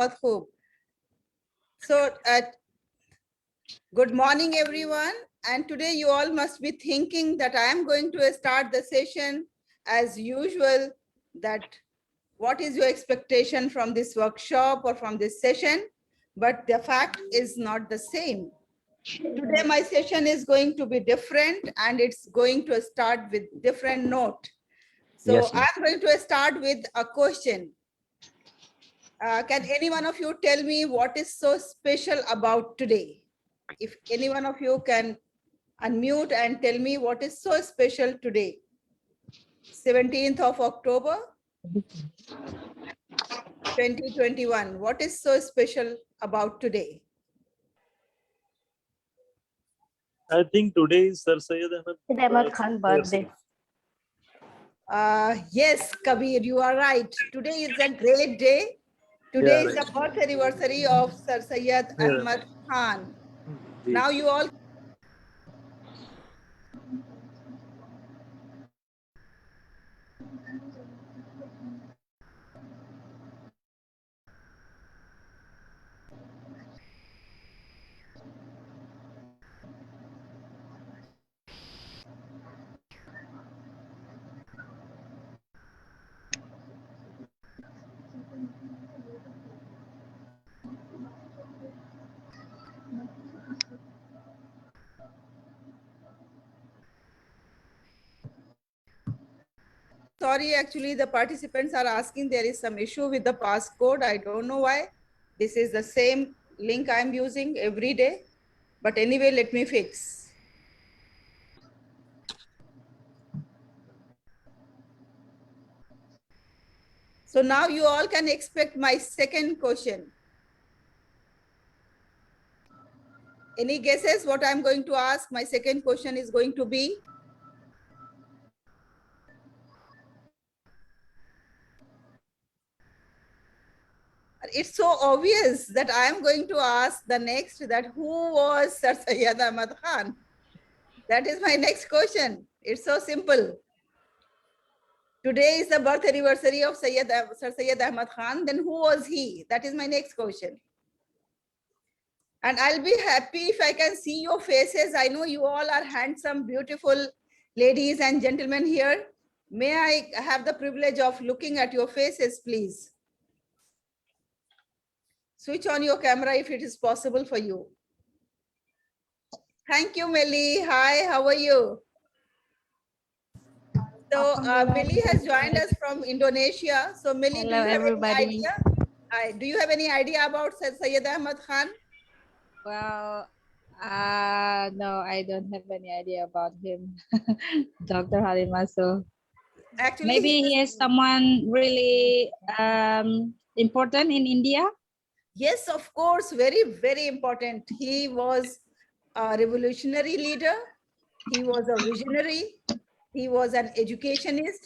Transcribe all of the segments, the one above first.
बहुत खूब. So, good morning, everyone. And today you all must be thinking that I am going to start the session as usual, that what is your expectation from this workshop or from this session? But the fact is not the same. Today my session is going to be different and it's going to start with different note. So Yes, ma'am. I'm going to start with a question. Can any one of you tell me what is so special about today? If any one of you can unmute and tell me what is so special today. 17th of October, 2021. What is so special about today? I think today is Sir Syed Ahmad Khan birthday. Yes, Kabir, you are right. Today is a great day. Today is the birth anniversary of Sir Syed Ahmad Khan. Now you all sorry, actually the participants are asking there is some issue with the passcode. I don't know why. This is the same link I'm using every day. But anyway, let me fix. So now you all can expect my second question. Any guesses what I'm going to ask? My second question is going to be. It's so obvious that I am going to ask the next that who was Sir Syed Ahmad Khan? That is my next question. It's so simple. Today is the birth anniversary of Sir Syed Ahmad Khan. Then who was he? That is my next question. And I'll be happy if I can see your faces. I know you all are handsome, beautiful ladies and gentlemen here. May I have the privilege of looking at your faces, please? Switch on your camera if it is possible for you. Thank you, Melly. Hi, how are you? So Melly has joined us from Indonesia. So Melly, do you have everybody. any idea? Do you have any idea about Syed Ahmad Khan? Well, no, I don't have any idea about him, Dr. Halima. So Actually, maybe he is someone really important in India. yes, of course, very, very important. He was a revolutionary leader. He was a visionary. He was an educationist,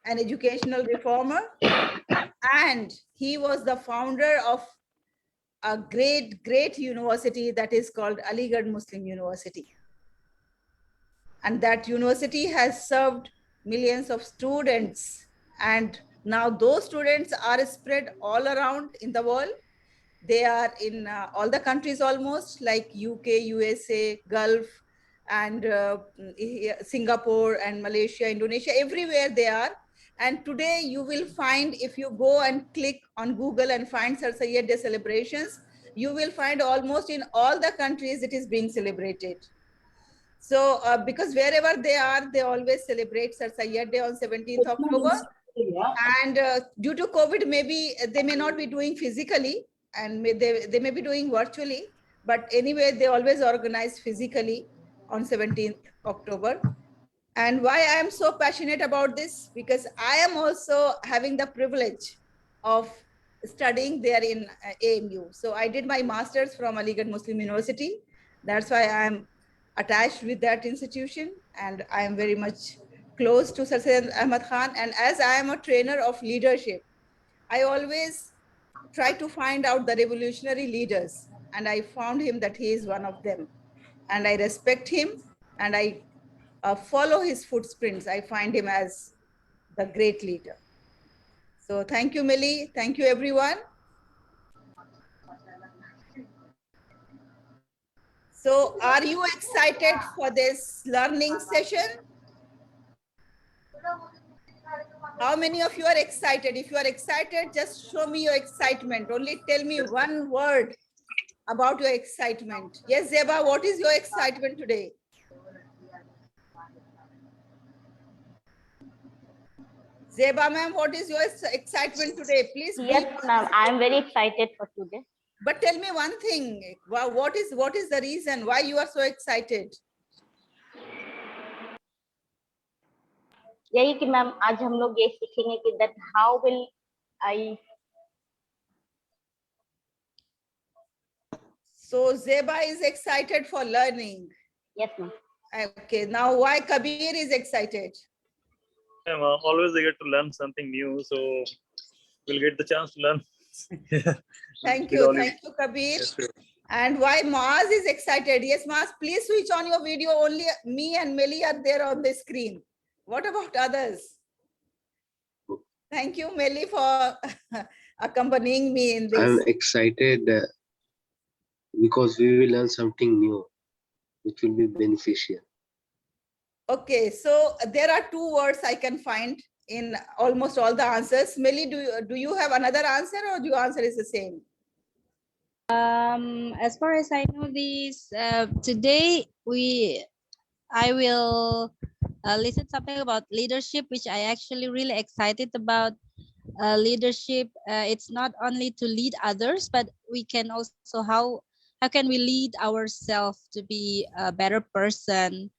an educational reformer, and he was the founder of a great, great university that is called Aligarh Muslim University. And that university has served millions of students. And now those students are spread all around in the world. They are in all the countries almost, like UK, USA, Gulf, and Singapore and Malaysia, Indonesia, everywhere they are. And today you will find, if you go and click on Google and find Sir Syed Day celebrations, you will find almost in all the countries it is being celebrated. So because wherever they are, they always celebrate Sir Syed Day on 17th October. And due to COVID, maybe they may not be doing physically, and they may be doing virtually, but anyway, they always organize physically on 17th October. And why I am so passionate about this? Because I am also having the privilege of studying there in AMU. So I did my master's from Aligarh Muslim University. That's why I am attached with that institution, and I am very much close to Sir Syed Ahmad Khan. And as I am a trainer of leadership, I always try to find out the revolutionary leaders, and I found him that he is one of them. And I respect him, and I follow his footprints. I find him as the great leader. So thank you, Millie. Thank you, everyone. So are you excited for this learning session? How many of you are excited? If you are excited, just show me your excitement. Only tell me one word about your excitement. Yes, Zeba, what is your excitement today? Zeba ma'am, what is your excitement today? Please Yes, be, ma'am. I am very excited for today. but tell me one thing. What is the reason why you are so excited? यही कि ma'am आज हम लोग ये सीखेंगे कि that how will I. So Zeba is excited for learning. Yes, ma'am. Okay, now why Kabir is excited? Always I get to learn something new, so we'll get the chance to learn. Thank With you, all you. thank you, Kabir. Yes, sir. And why Maaz is excited? Yes, Maaz, please switch on your video. Only me and Meli are there on the screen. What about others? Thank you, Meli, for accompanying me in this. I'm excited because we will learn something new, which will be beneficial. Okay, so there are two words I can find in almost all the answers. Meli, do you have another answer, or your answer is the same? As far as I know, today I will listen something about leadership, which I actually really excited about. Leadership, it's not only to lead others, but we can also how can we lead ourselves to be a better person,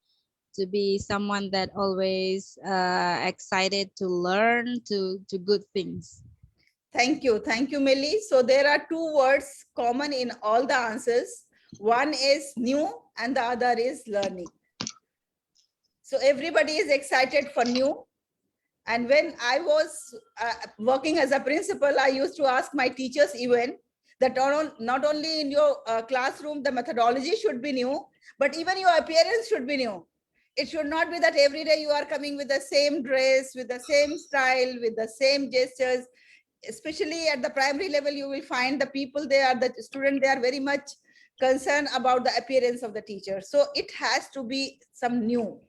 to be someone that always excited to learn to good things. Thank you, Meli. So there are two words common in all the answers. One is new and the other is learning. So everybody is excited for new. And when I was working as a principal, I used to ask my teachers even that not only in your classroom, the methodology should be new, but even your appearance should be new. It should not be that every day you are coming with the same dress, with the same style, with the same gestures. Especially at the primary level, you will find the people there, the student, they are very much concerned about the appearance of the teacher. So it has to be some new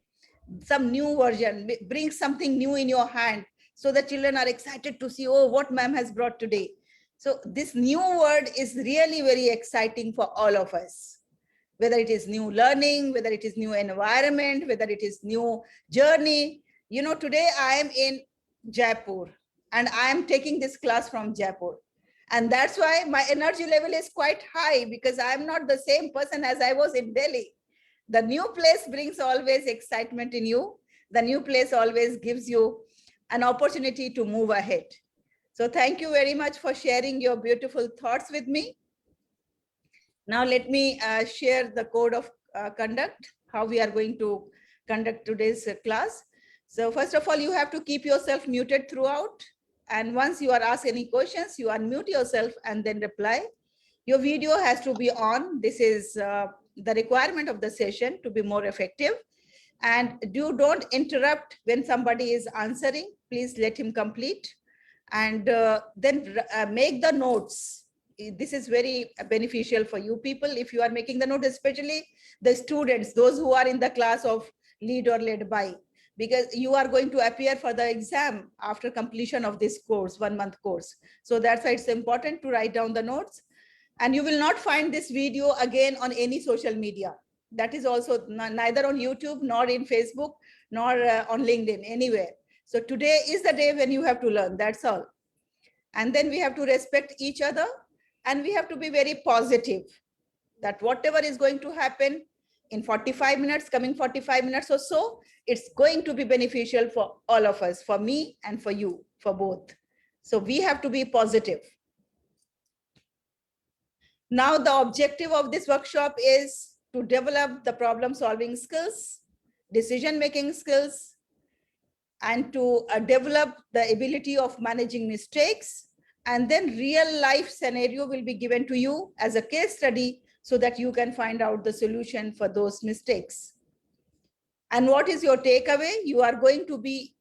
version. Bring something new in your hand so the children are excited to see, oh, what ma'am has brought today. So this new word is really very exciting for all of us, whether it is new learning, whether it is new environment, whether it is new journey. You know, today I am in Jaipur and I am taking this class from Jaipur. And that's why my energy level is quite high, because I am not the same person as I was in Delhi. The new place brings always excitement in you. The new place always gives you an opportunity to move ahead. So thank you very much for sharing your beautiful thoughts with me. Now let me share the code of conduct, how we are going to conduct today's class. So first of all, you have to keep yourself muted throughout. And once you are asked any questions, you unmute yourself and then reply. Your video has to be on. This is the requirement of the session to be more effective. And don't interrupt when somebody is answering. Please let him complete. And then make the notes. This is very beneficial for you people if you are making the note, especially the students, those who are in the class of lead or led by, because you are going to appear for the exam after completion of this course, 1 month course. So that's why it's important to write down the notes. And you will not find this video again on any social media. That is also neither on YouTube, nor in Facebook, nor on LinkedIn, anywhere. So today is the day when you have to learn, that's all. And then we have to respect each other, and we have to be very positive that whatever is going to happen in 45 minutes, coming 45 minutes or so, it's going to be beneficial for all of us, for me and for you, for both. So we have to be positive. Now, the objective of this workshop is to develop the problem solving skills, decision-making skills, and to develop the ability of managing mistakes. And then real life scenario will be given to you as a case study so that you can find out the solution for those mistakes. And what is your takeaway? You are going to be,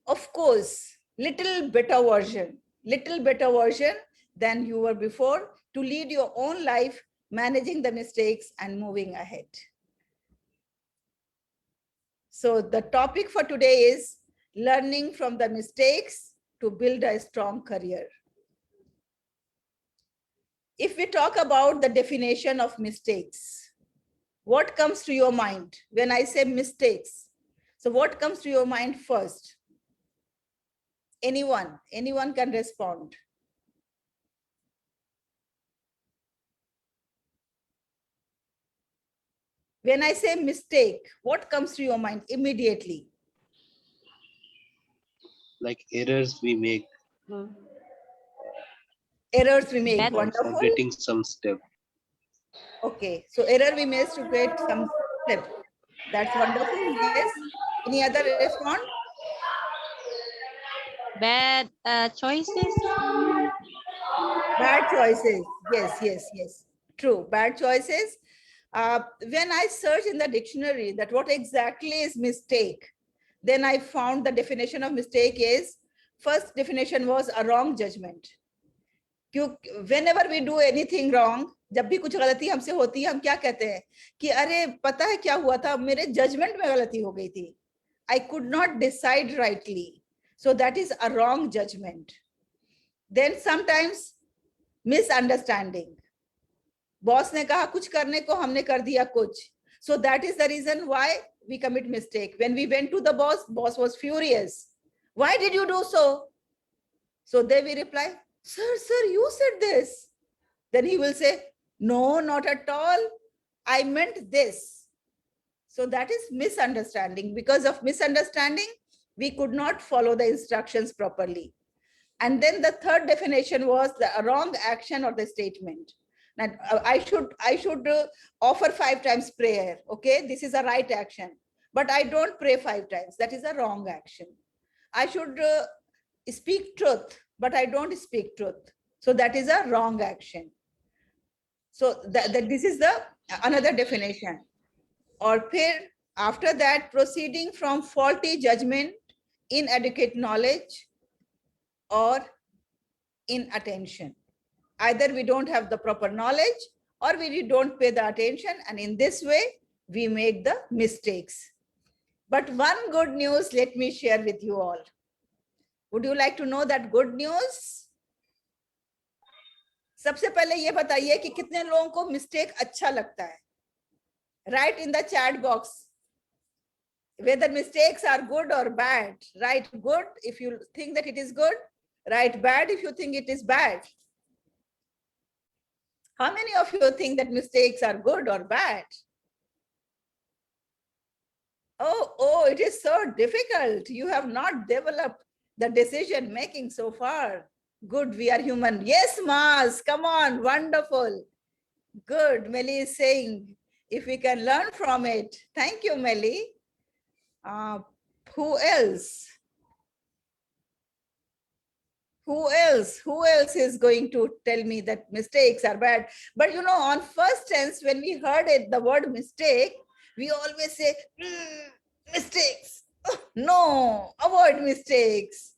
of course, little better version than you were before, to lead your own life, managing the mistakes and moving ahead. So the topic for today is learning from the mistakes to build a strong career. If we talk about the definition of mistakes, what comes to your mind when I say mistakes? So what comes to your mind first? Anyone can respond. When I say mistake, what comes to your mind immediately? Like errors we make Errors we make. Bad- or Wonderful. forgetting some step. Okay, so error we made to get some step. That's wonderful. Yes. Any other respond? Bad choices. Bad choices. Yes. True. Bad choices. When I search in the dictionary that what exactly is mistake, then I found the definition of mistake is, first definition was a wrong judgment. Whenever we do anything wrong, जब भी कुछ गलती हमसे होती है, हम क्या कहते हैं कि अरे पता है क्या हुआ था, मेरे जजमेंट में गलती हो गई थी. I could not decide rightly. So that is a wrong judgment. Then sometimes misunderstanding. Boss ने कहा कुछ करने को, हमने कर दिया कुछ. So that is the reason why we commit mistake. When we went to the boss was furious. Why did you do so? So they will reply, sir, you said this. Then he will say, no, not at all. I meant this. So that is misunderstanding. Because of misunderstanding, we could not follow the instructions properly. And then the third definition was the wrong action or the statement. Now, I should offer 5 times prayer. Okay, this is a right action, but I don't pray 5 times. That is a wrong action. I should speak truth, but I don't speak truth. So that is a wrong action. So this is the another definition. Or after that, proceeding from faulty judgment, inadequate knowledge, or inattention. Either we don't have the proper knowledge or we don't pay the attention, and in this way we make the mistakes. But one good news, let me share with you all. Would you like to know that good news? सबसे पहले ये बताइए कि कितने लोगों को mistake अच्छा लगता है. Write in the chat box whether mistakes are good or bad. Write good if you think that it is good. Write bad if you think it is bad. How many of you think that mistakes are good or bad? Oh, it is so difficult. You have not developed the decision making so far. Good, we are human. Yes, Mars, come on, wonderful. Good, Melly is saying, if we can learn from it. Thank you, Melly. Who else? Who else is going to tell me that mistakes are bad? But you know, on first tense, when we heard it, the word mistake, we always say, mistakes. Oh, no, avoid mistakes.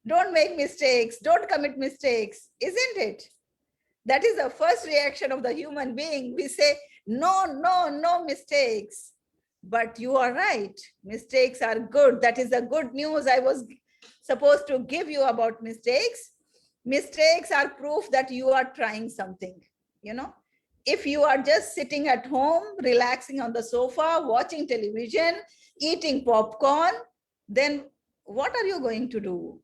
Don't make mistakes. Don't commit mistakes, isn't it? That is the first reaction of the human being. We say, no mistakes. But you are right. Mistakes are good. That is the good news I was supposed to give you about mistakes. Mistakes are proof that you are trying something. You know, if you are just sitting at home, relaxing on the sofa, watching television, eating popcorn, then what are you going to do?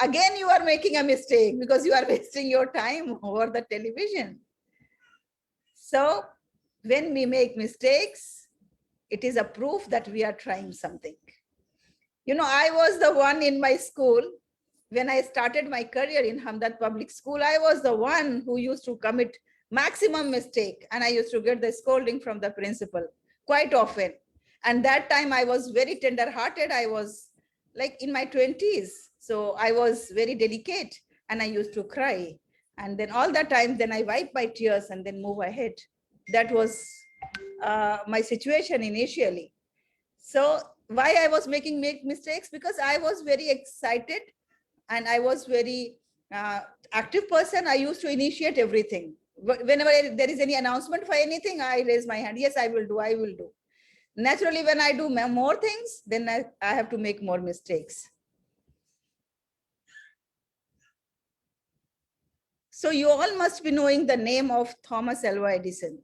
Again, you are making a mistake because you are wasting your time over the television. So when we make mistakes, it is a proof that we are trying something. You know, I was the one in my school, when I started my career in Hamdard Public School, I was the one who used to commit maximum mistake, and I used to get the scolding from the principal quite often. And that time I was very tender-hearted. I was like in my 20s. So I was very delicate and I used to cry. And then all that time, then I wipe my tears and then move ahead. That was my situation initially. So why I was making mistakes? Because I was very excited and I was very active person, I used to initiate everything. Whenever there is any announcement for anything, I raise my hand. Yes, I will do. I will do. Naturally, when I do more things, then I have to make more mistakes. So you all must be knowing the name of Thomas Alva Edison.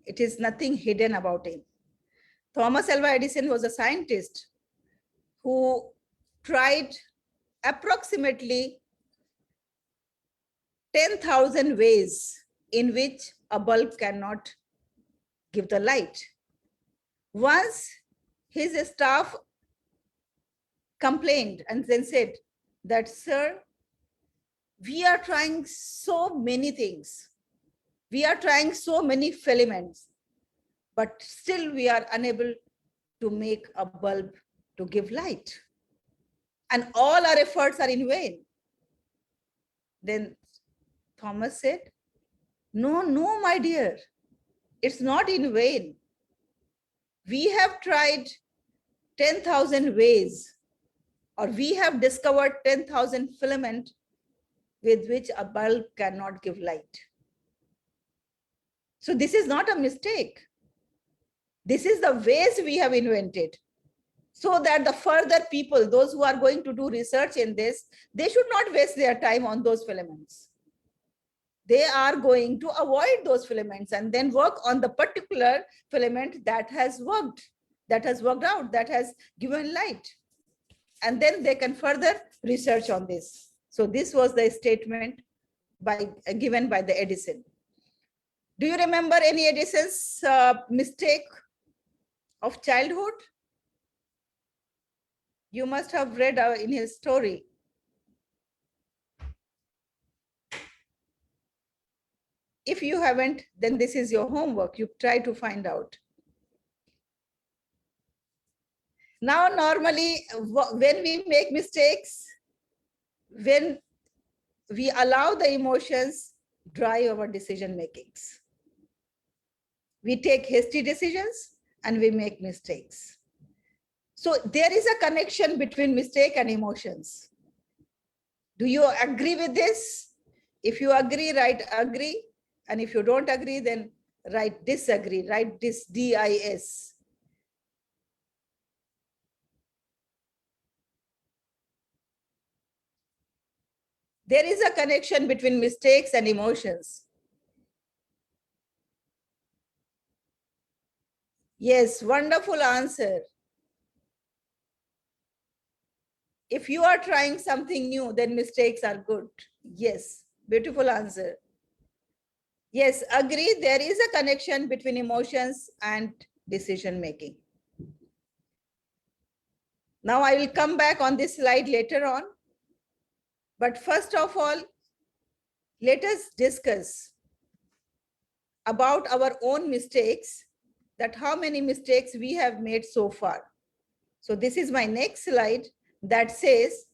It is nothing hidden about him. Thomas Alva Edison was a scientist who tried approximately 10,000 ways in which a bulb cannot give the light. Once his staff complained and then said that, sir, we are trying so many things. We are trying so many filaments, but still we are unable to make a bulb to give light. And all our efforts are in vain. Then Thomas said, no, no, my dear, it's not in vain. We have tried 10,000 ways, or we have discovered 10,000 filament with which a bulb cannot give light. So this is not a mistake. This is the ways we have invented, so that the further people, those who are going to do research in this, they should not waste their time on those filaments. They are going to avoid those filaments and then work on the particular filament that has worked out, that has given light. And then they can further research on this. So this was the statement given by the Edison. Do you remember any Edison's mistake of childhood? You must have read in his story. If you haven't, then this is your homework. You try to find out. Now, normally, when we make mistakes, when we allow the emotions drive our decision makings, we take hasty decisions and we make mistakes. So there is a connection between mistake and emotions. Do you agree with this? If you agree, write agree. And if you don't agree, then write disagree, write dis. There is a connection between mistakes and emotions. Yes, wonderful answer. If you are trying something new, then mistakes are good. Yes, beautiful answer. Yes, agree, there is a connection between emotions and decision making. Now I will come back on this slide later on. But first of all, let us discuss about our own mistakes, that how many mistakes we have made so far. So this is my next slide that says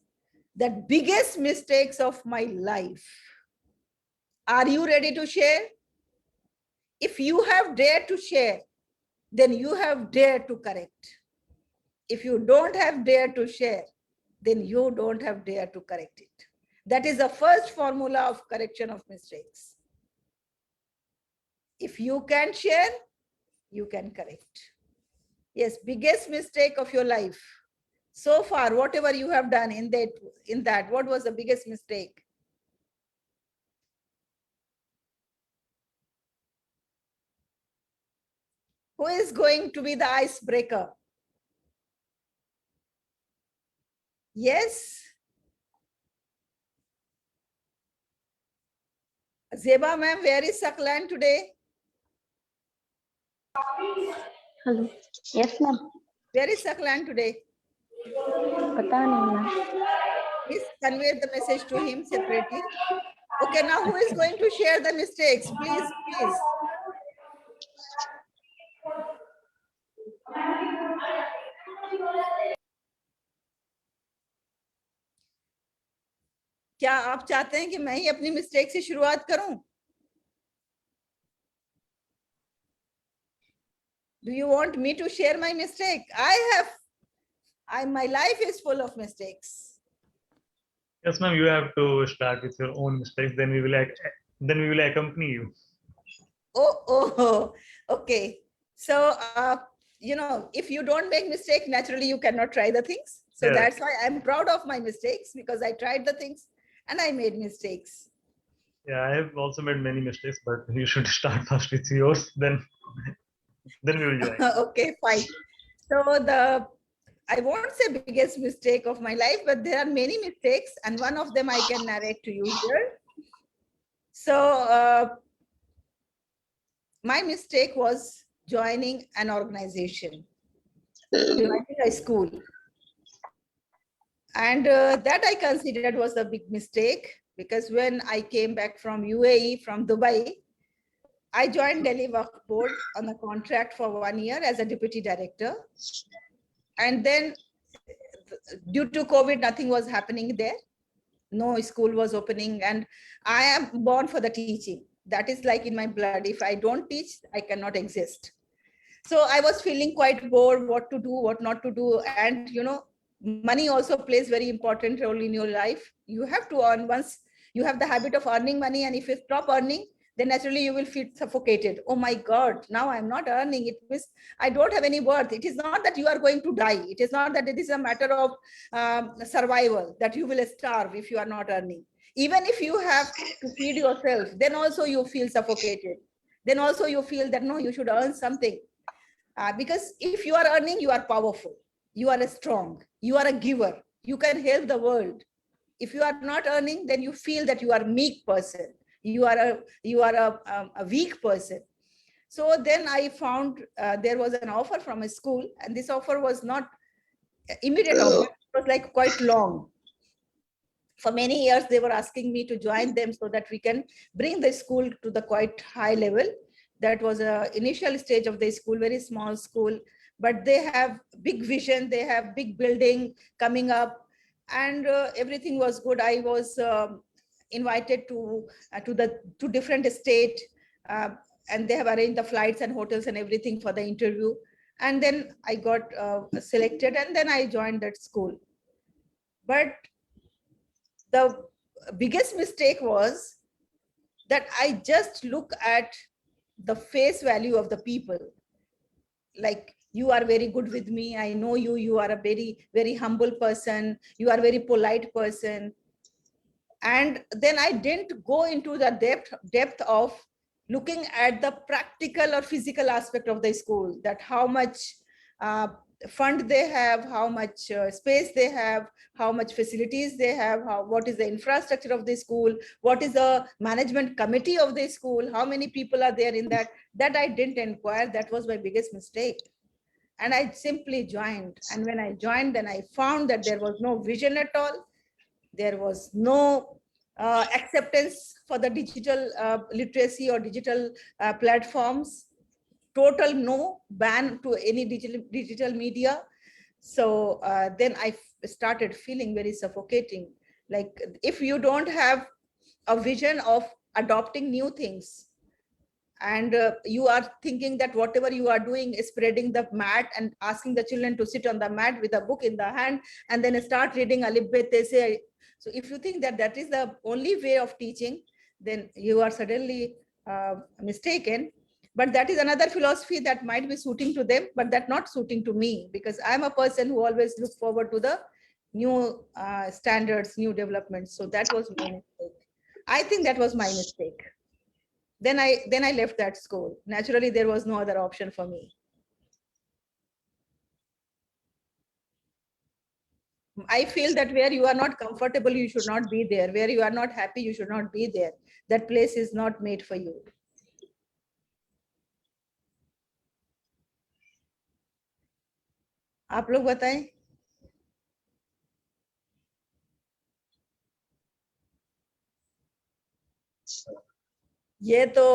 that biggest mistakes of my life. Are you ready to share? If you have dared to share, then you have dared to correct. If you don't have dared to share, then you don't have dared to correct it. That is the first formula of correction of mistakes. If you can share, you can correct. Yes, biggest mistake of your life. So far, whatever you have done in that, what was the biggest mistake? Who is going to be the icebreaker? Yes? Zeba ma'am, where is Saklan today? Hello. Yes, ma'am. Where is Saklan today? Pata nahi, ma'am. Please convey the message to him separately. Okay, now who is going to share the mistakes? Please, please. क्या आप चाहते हैं कि मैं ही अपनी mistake से शुरुआत करूं? Do you want me to share my mistake? My life is full of mistakes. Yes, ma'am. You have to start with your own mistakes. Then we will accompany you. Oh, okay. So, if you don't make mistake, naturally you cannot try the things. So Yeah. that's why I'm proud of my mistakes, because I tried the things and I made mistakes. Yeah, I have also made many mistakes, but you should start first with yours. Then we will join. Okay, fine. So I won't say biggest mistake of my life, but there are many mistakes, and one of them I can narrate to you here. So my mistake was joining an organization, joining a school. And that I considered was a big mistake, because when I came back from UAE, from Dubai, I joined Delhi Waqf Board on a contract for 1 year as a deputy director. And then due to COVID, nothing was happening there. No school was opening, and I am born for the teaching. That is like in my blood. If I don't teach, I cannot exist. So I was feeling quite bored, what to do, what not to do. And, money also plays very important role in your life. You have to earn. Once you have the habit of earning money, and if you stop earning, then naturally you will feel suffocated. Oh my God, now I'm not earning. It means I don't have any worth. It is not that you are going to die. It is not that it is a matter of survival, that you will starve if you are not earning. Even if you have to feed yourself, then also you feel suffocated. Then also you feel that no, you should earn something. Because if you are earning, you are powerful, you are strong, you are a giver, you can help the world. If you are not earning, then you feel that you are a meek person, you are a weak person. So then I found there was an offer from a school, and this offer was not immediate offer, it was like quite long. For many years they were asking me to join them so that we can bring the school to the quite high level. That was a initial stage of the school, very small school, but they have big vision, they have big building coming up, and everything was good. I was invited to the two different state, and they have arranged the flights and hotels and everything for the interview. And then I got selected, and then I joined that school. But the biggest mistake was that I just look at the face value of the people. Like, you are very good with me, I know you, you are a very, very humble person, you are a very polite person. And then I didn't go into the depth of looking at the practical or physical aspect of the school, that how much fund they have, how much space they have, how much facilities they have, what is the infrastructure of the school, what is the management committee of the school, how many people are there in that I didn't inquire. That was my biggest mistake. And I simply joined. And when I joined, then I found that there was no vision at all. There was no acceptance for the digital literacy or digital platforms. Total no, ban to any digital media. So then I started feeling very suffocating. Like, if you don't have a vision of adopting new things, and you are thinking that whatever you are doing is spreading the mat and asking the children to sit on the mat with a book in the hand and then start reading Alif Bet Te Se. So if you think that that is the only way of teaching, then you are suddenly mistaken. But that is another philosophy that might be suiting to them, but that not suiting to me, because I'm a person who always looks forward to the new standards, new developments. So that was my mistake. I think that was my mistake. Then I left that school. Naturally, there was no other option for me. I feel that where you are not comfortable, you should not be there. Where you are not happy, you should not be there. That place is not made for you. आप लोग बताएं. ये तो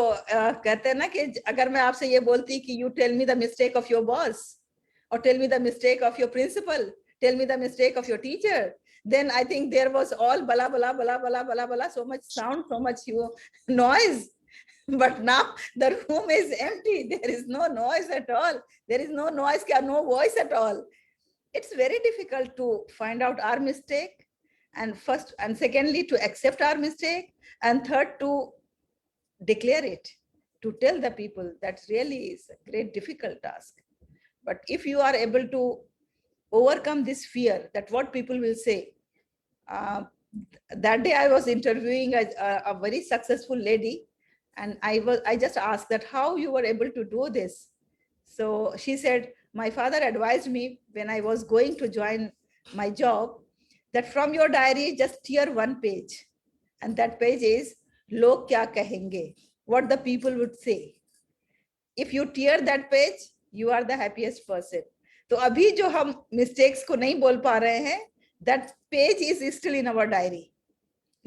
कहते हैं ना कि अगर मैं आपसे ये बोलती कि you tell me the mistake of your boss, or tell me the mistake of your principal, tell me the mistake of your teacher, then I think there was all bala bala bala bala bala bala, so much sound, so much noise. But now the room is empty. There is no noise at all. There is no noise, no voice at all. It's very difficult to find out our mistake And first and secondly, to accept our mistake. And third, to declare it, to tell the people. That really is a great difficult task. But if you are able to overcome this fear that what people will say, that day I was interviewing a very successful lady, and I just asked that how you were able to do this. So she said, my father advised me when I was going to join my job that from your diary just tear one page, and that page is log kya kahenge, what the people would say. If you tear that page, you are the happiest person. तो अभी जो हम mistakes को नहीं बोल पा रहे हैं, that page is still in our diary.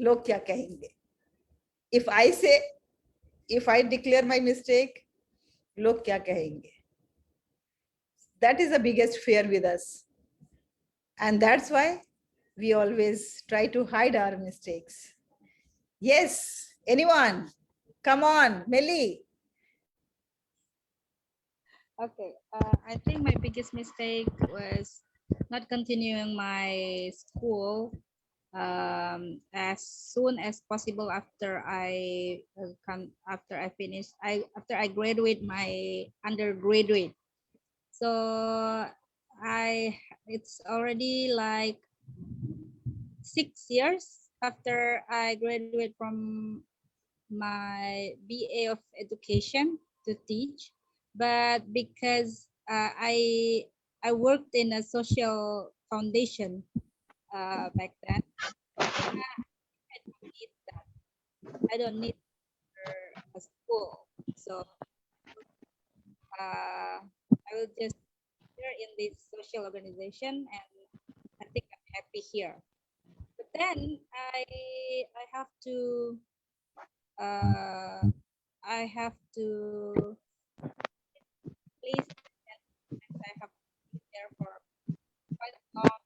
लोग क्या कहेंगे? If I say, if I declare my mistake, लोग क्या कहेंगे? That is the biggest fear with us. And that's why we always try to hide our mistakes. Yes, anyone? Come on, Melly. Okay, I think my biggest mistake was not continuing my school as soon as possible after I after I graduate my undergraduate. So it's already like 6 years after I graduate from my BA of education to teach, but because I worked in a social foundation back then, I don't need that. I don't need a school, so I will just here in this social organization, and I think I'm happy here. But then I have to please, and I have to be there for quite long.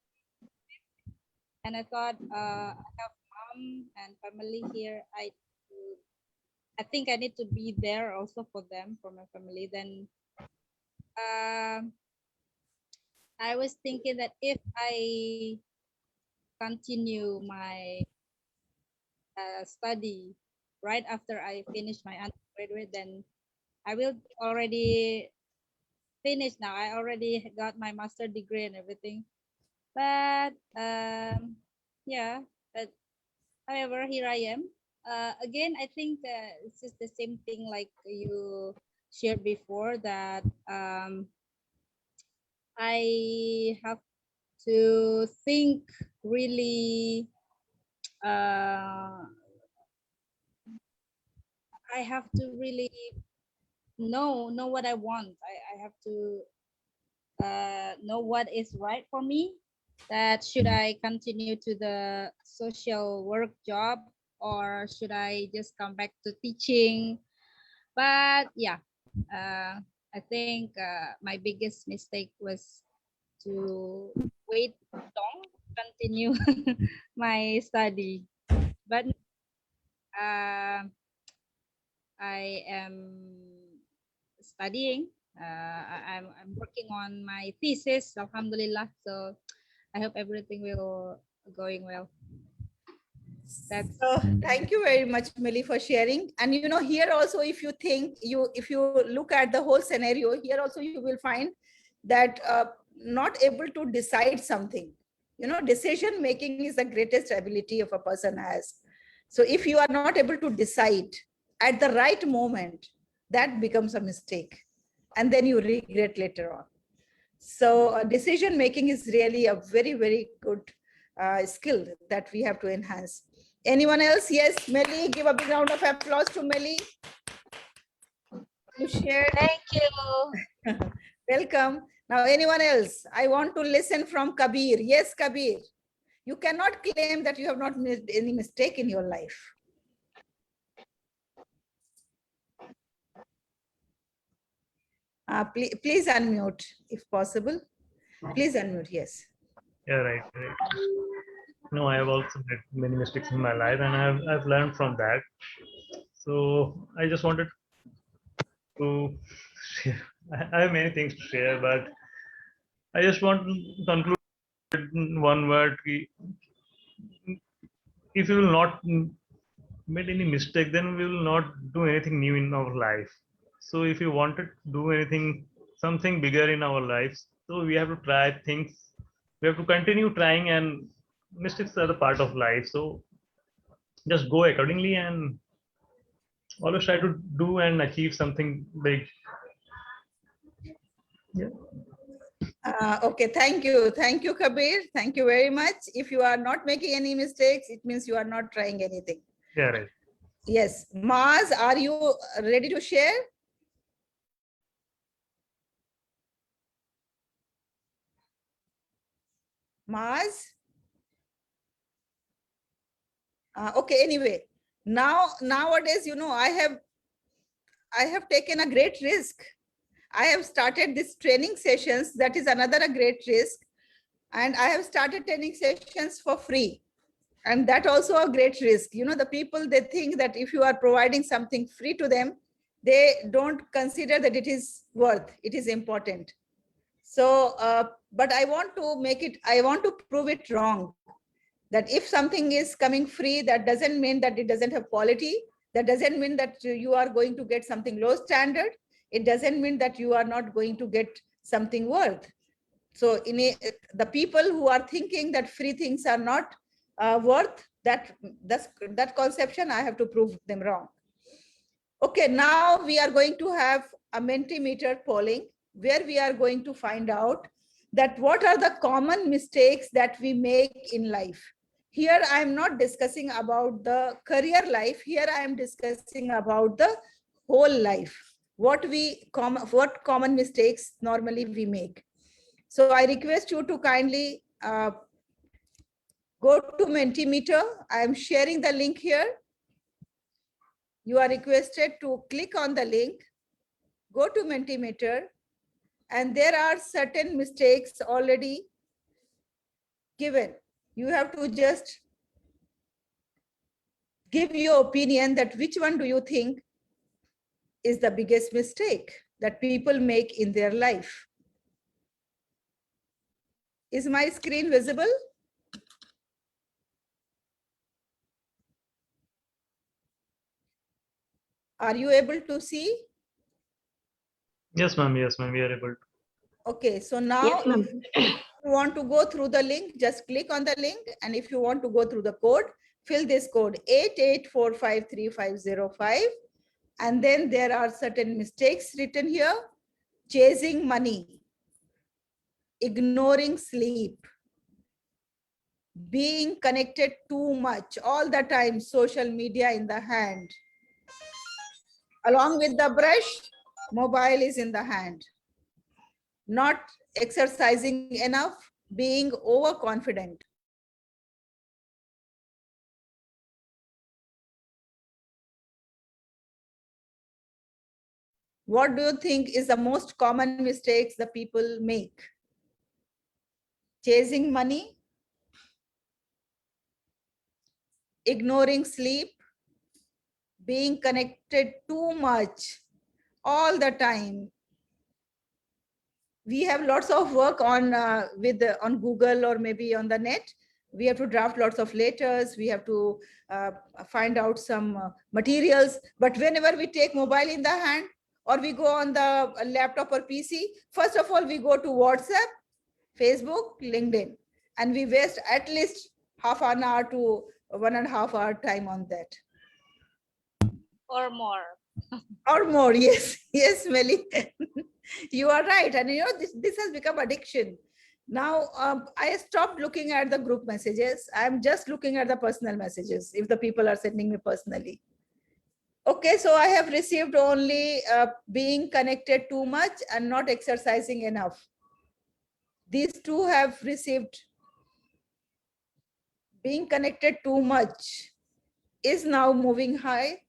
And I thought I have mom and family here. I think I need to be there also for them, for my family. Then I was thinking that if I continue my study right after I finish my undergraduate, then I will already finish now. I already got my master degree and everything. But yeah, but however, here I am. Again, I think it's just the same thing like you shared before, that I have to think really. I have to really know what I want. I have to know what is right for me. That should I continue to the social work job, or should I just come back to teaching? But yeah, I think my biggest mistake was to wait long, continue my study. But I am studying. I'm working on my thesis, alhamdulillah. So I hope everything will going well. That's So thank you very much, Millie, for sharing. And you know, here also, if you think if you look at the whole scenario, here also you will find that not able to decide something. You know, decision making is the greatest ability of a person has. So if you are not able to decide at the right moment, that becomes a mistake, and then you regret later on. So decision making is really a very, very good skill that we have to enhance. Anyone else? Yes, Melly, give a big round of applause to Melly. You shared. Thank you. Welcome. Now, anyone else? I want to listen from Kabir. Yes, Kabir. You cannot claim that you have not made any mistake in your life. Please unmute if possible. Please unmute, yes. Yeah, right. No, I have also made many mistakes in my life, and I've learned from that. So I just wanted to share. I have many things to share, but I just want to conclude in one word. if you will not made any mistake, then we will not do anything new in our life. So if you wanted to do anything, something bigger in our lives, so we have to try things. We have to continue trying, and mistakes are the part of life. So just go accordingly and always try to do and achieve something big. Yeah. Okay, thank you. Thank you, Kabir. Thank you very much. If you are not making any mistakes, it means you are not trying anything. Yeah, right. Yes. Maz, are you ready to share? Maz? Okay, anyway. Nowadays, I have taken a great risk. I have started this training sessions. That is another a great risk. And I have started training sessions for free. And that also a great risk. The people, they think that if you are providing something free to them, they don't consider that it is worth, it is important. So, but I want to prove it wrong. That if something is coming free, that doesn't mean that it doesn't have quality. That doesn't mean that you are going to get something low standard. It doesn't mean that you are not going to get something worth. So the people who are thinking that free things are not worth, that conception, I have to prove them wrong. Okay, now we are going to have a Mentimeter polling where we are going to find out that what are the common mistakes that we make in life. Here, I am not discussing about the career life. Here, I am discussing about the whole life. What common mistakes normally we make. So I request you to kindly go to Mentimeter. I am sharing the link here. You are requested to click on the link, go to Mentimeter, and there are certain mistakes already given. You have to just give your opinion that which one do you think is the biggest mistake that people make in their life. Is my screen visible? Are you able to see? Yes, ma'am. Yes, ma'am. We are able to. Okay, so now if you want to go through the link, just click on the link. And if you want to go through the code, fill this code 88453505. And then there are certain mistakes written here. Chasing money, ignoring sleep, being connected too much, all the time, social media in the hand. Along with the brush, mobile is in the hand. Not exercising enough, being overconfident. What do you think is the most common mistakes the people make? Chasing money, ignoring sleep, being connected too much all the time. We have lots of work on on Google or maybe on the net. We have to draft lots of letters. We have to find out some materials. But whenever we take mobile in the hand or we go on the laptop or PC, first of all, we go to WhatsApp, Facebook, LinkedIn, and we waste at least half an hour to 1.5 hour time on that. Or more. Or more, yes, yes, Melly. You are right. And this has become addiction. Now, I stopped looking at the group messages. I'm just looking at the personal messages if the people are sending me personally. Okay, so I have received only being connected too much and not exercising enough. These two have received being connected too much is now moving high.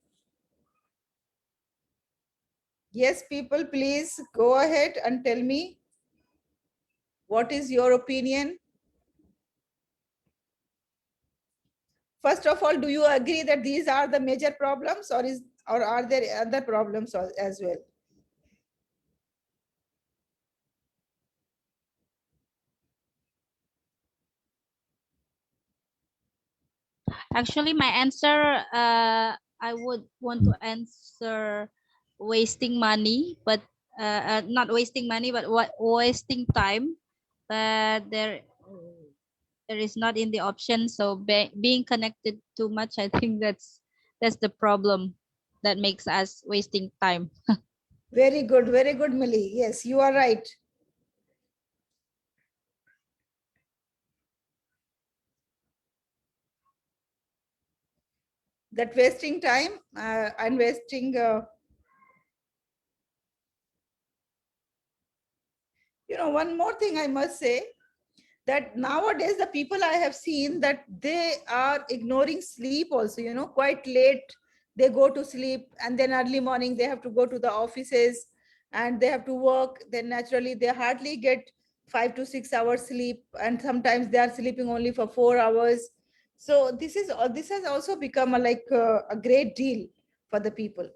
Yes, people, please go ahead and tell me what is your opinion. First of all, do you agree that these are the major problems, or are there other problems as well? Actually, my answer, I would want to answer wasting money, but not wasting money, but what wasting time. But there is not in the option. So being connected too much, I think that's the problem that makes us wasting time. Very good, Millie. Yes, you are right. That wasting time and wasting, one more thing I must say, that nowadays the people I have seen that they are ignoring sleep also, quite late they go to sleep, and then early morning they have to go to the offices and they have to work. Then naturally they hardly get 5 to 6 hours sleep, and sometimes they are sleeping only for 4 hours. So this has also become a great deal for the people.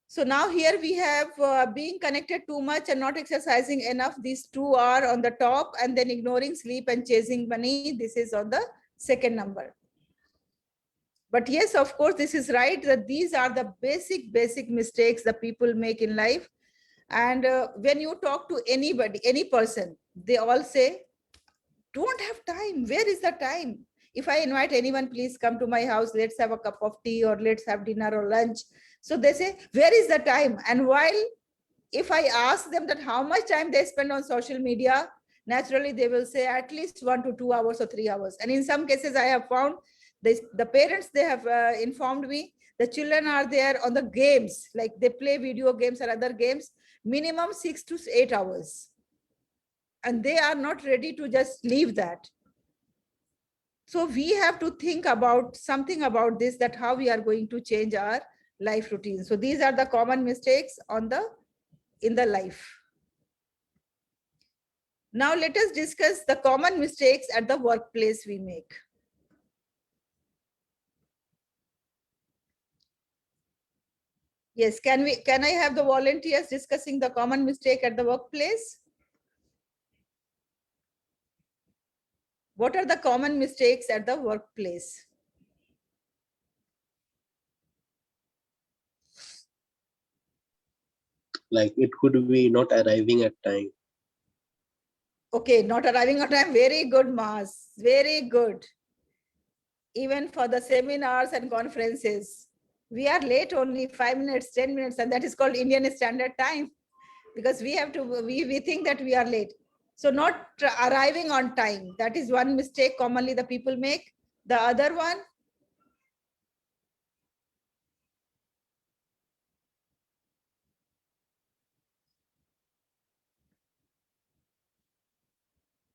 So now here we have being connected too much and not exercising enough. These two are on the top, and then ignoring sleep and chasing money. This is on the second number. But yes, of course, this is right that these are the basic mistakes that people make in life. And when you talk to anybody, any person, they all say, don't have time. Where is the time? If I invite anyone, please come to my house, let's have a cup of tea or let's have dinner or lunch. So they say, where is the time? And while if I ask them that how much time they spend on social media, naturally they will say at least 1 to 2 hours or 3 hours. And in some cases I have found this, the parents, they have informed me, the children are there on the games, like they play video games or other games, minimum 6 to 8 hours. And they are not ready to just leave that. So we have to think about something about this, that how we are going to change our life routine. So these are the common mistakes in the life. Now let us discuss the common mistakes at the workplace we make. Yes, can I have the volunteers discussing the common mistake at the workplace? What are the common mistakes at the workplace? Like it could be not arriving at time. Okay, not arriving on time. Very good, Mas. Very good. Even for the seminars and conferences, we are late only 5 minutes, 10 minutes, and that is called Indian Standard Time, because we have to, we think that we are late. So not arriving on time, that is one mistake commonly the people make. The other one,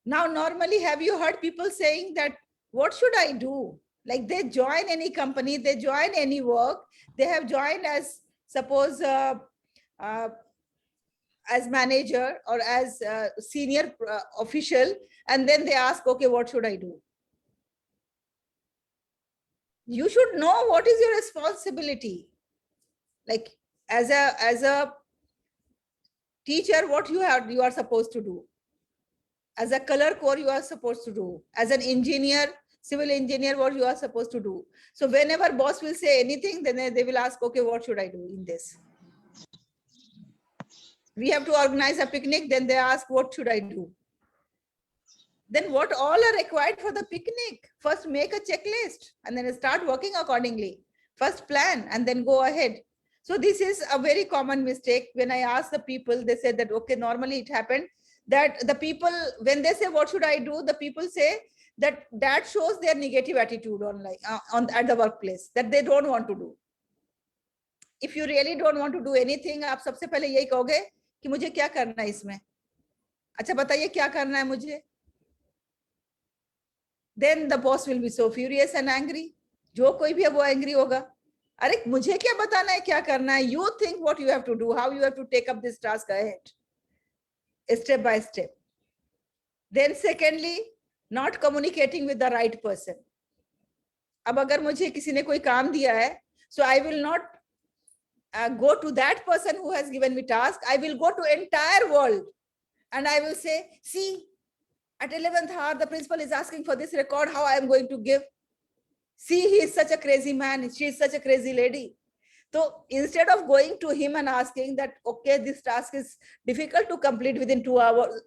now normally have you heard people saying that, what should I do? Like they join any company, they join any work, they have joined as, suppose as manager or as senior official, and then they ask, okay, what should I do? You should know what is your responsibility. Like as a teacher, what you are supposed to do. As a color core, you are supposed to do. As an engineer, civil engineer, what you are supposed to do. So whenever boss will say anything, then they will ask, okay, what should I do in this? We have to organize a picnic, then they ask, what should I do? Then what all are required for the picnic? First make a checklist and then start working accordingly. First plan and then go ahead. So this is a very common mistake. When I ask the people, they said that, okay, normally it happened that the people, when they say, what should I do? The people say that shows their negative attitude at the workplace, that they don't want to do. If you really don't want to do anything, आप सबसे पहले यही कहोगे कि मुझे क्या करना है इसमें? अच्छा बताइए क्या करना है मुझे? Then the boss will be so furious and angry. जो कोई भी है वो angry होगा. अरे मुझे क्या बताना है क्या करना है? You think what you have to do, how you have to take up this task ahead, step by step. Then secondly, not communicating with the right person. अब अगर मुझे किसी ने कोई काम दिया है, so I will not go to that person who has given me task. I will go to entire world and I will say, see, at 11th hour, the principal is asking for this record, how I am going to give. See, he is such a crazy man, she is such a crazy lady. So instead of going to him and asking that, okay, this task is difficult to complete within 2 hours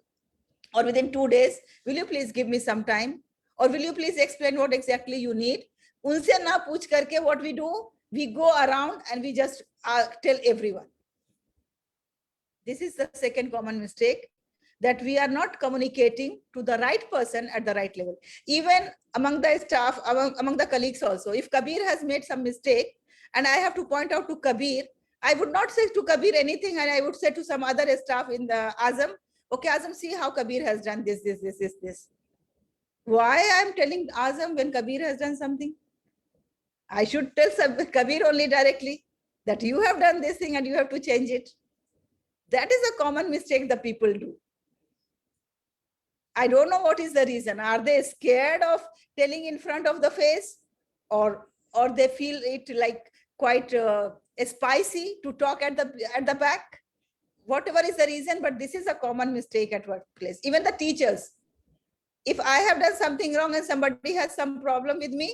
or within 2 days, will you please give me some time? Or will you please explain what exactly you need? Unse na pooch karke, what we do, we go around and we just tell everyone. This is the second common mistake, that we are not communicating to the right person at the right level. Even among the staff, among the colleagues also, if Kabir has made some mistake and I have to point out to Kabir, I would not say to Kabir anything, and I would say to some other staff in the Azam, okay, Azam, see how Kabir has done this. Why I am telling Azam when Kabir has done something? I should tell Kabir only directly that you have done this thing and you have to change it. That is a common mistake the people do. I don't know what is the reason. Are they scared of telling in front of the face, or they feel it like quite spicy to talk at the back? Whatever is the reason, but this is a common mistake at workplace. Even the teachers. If I have done something wrong and somebody has some problem with me,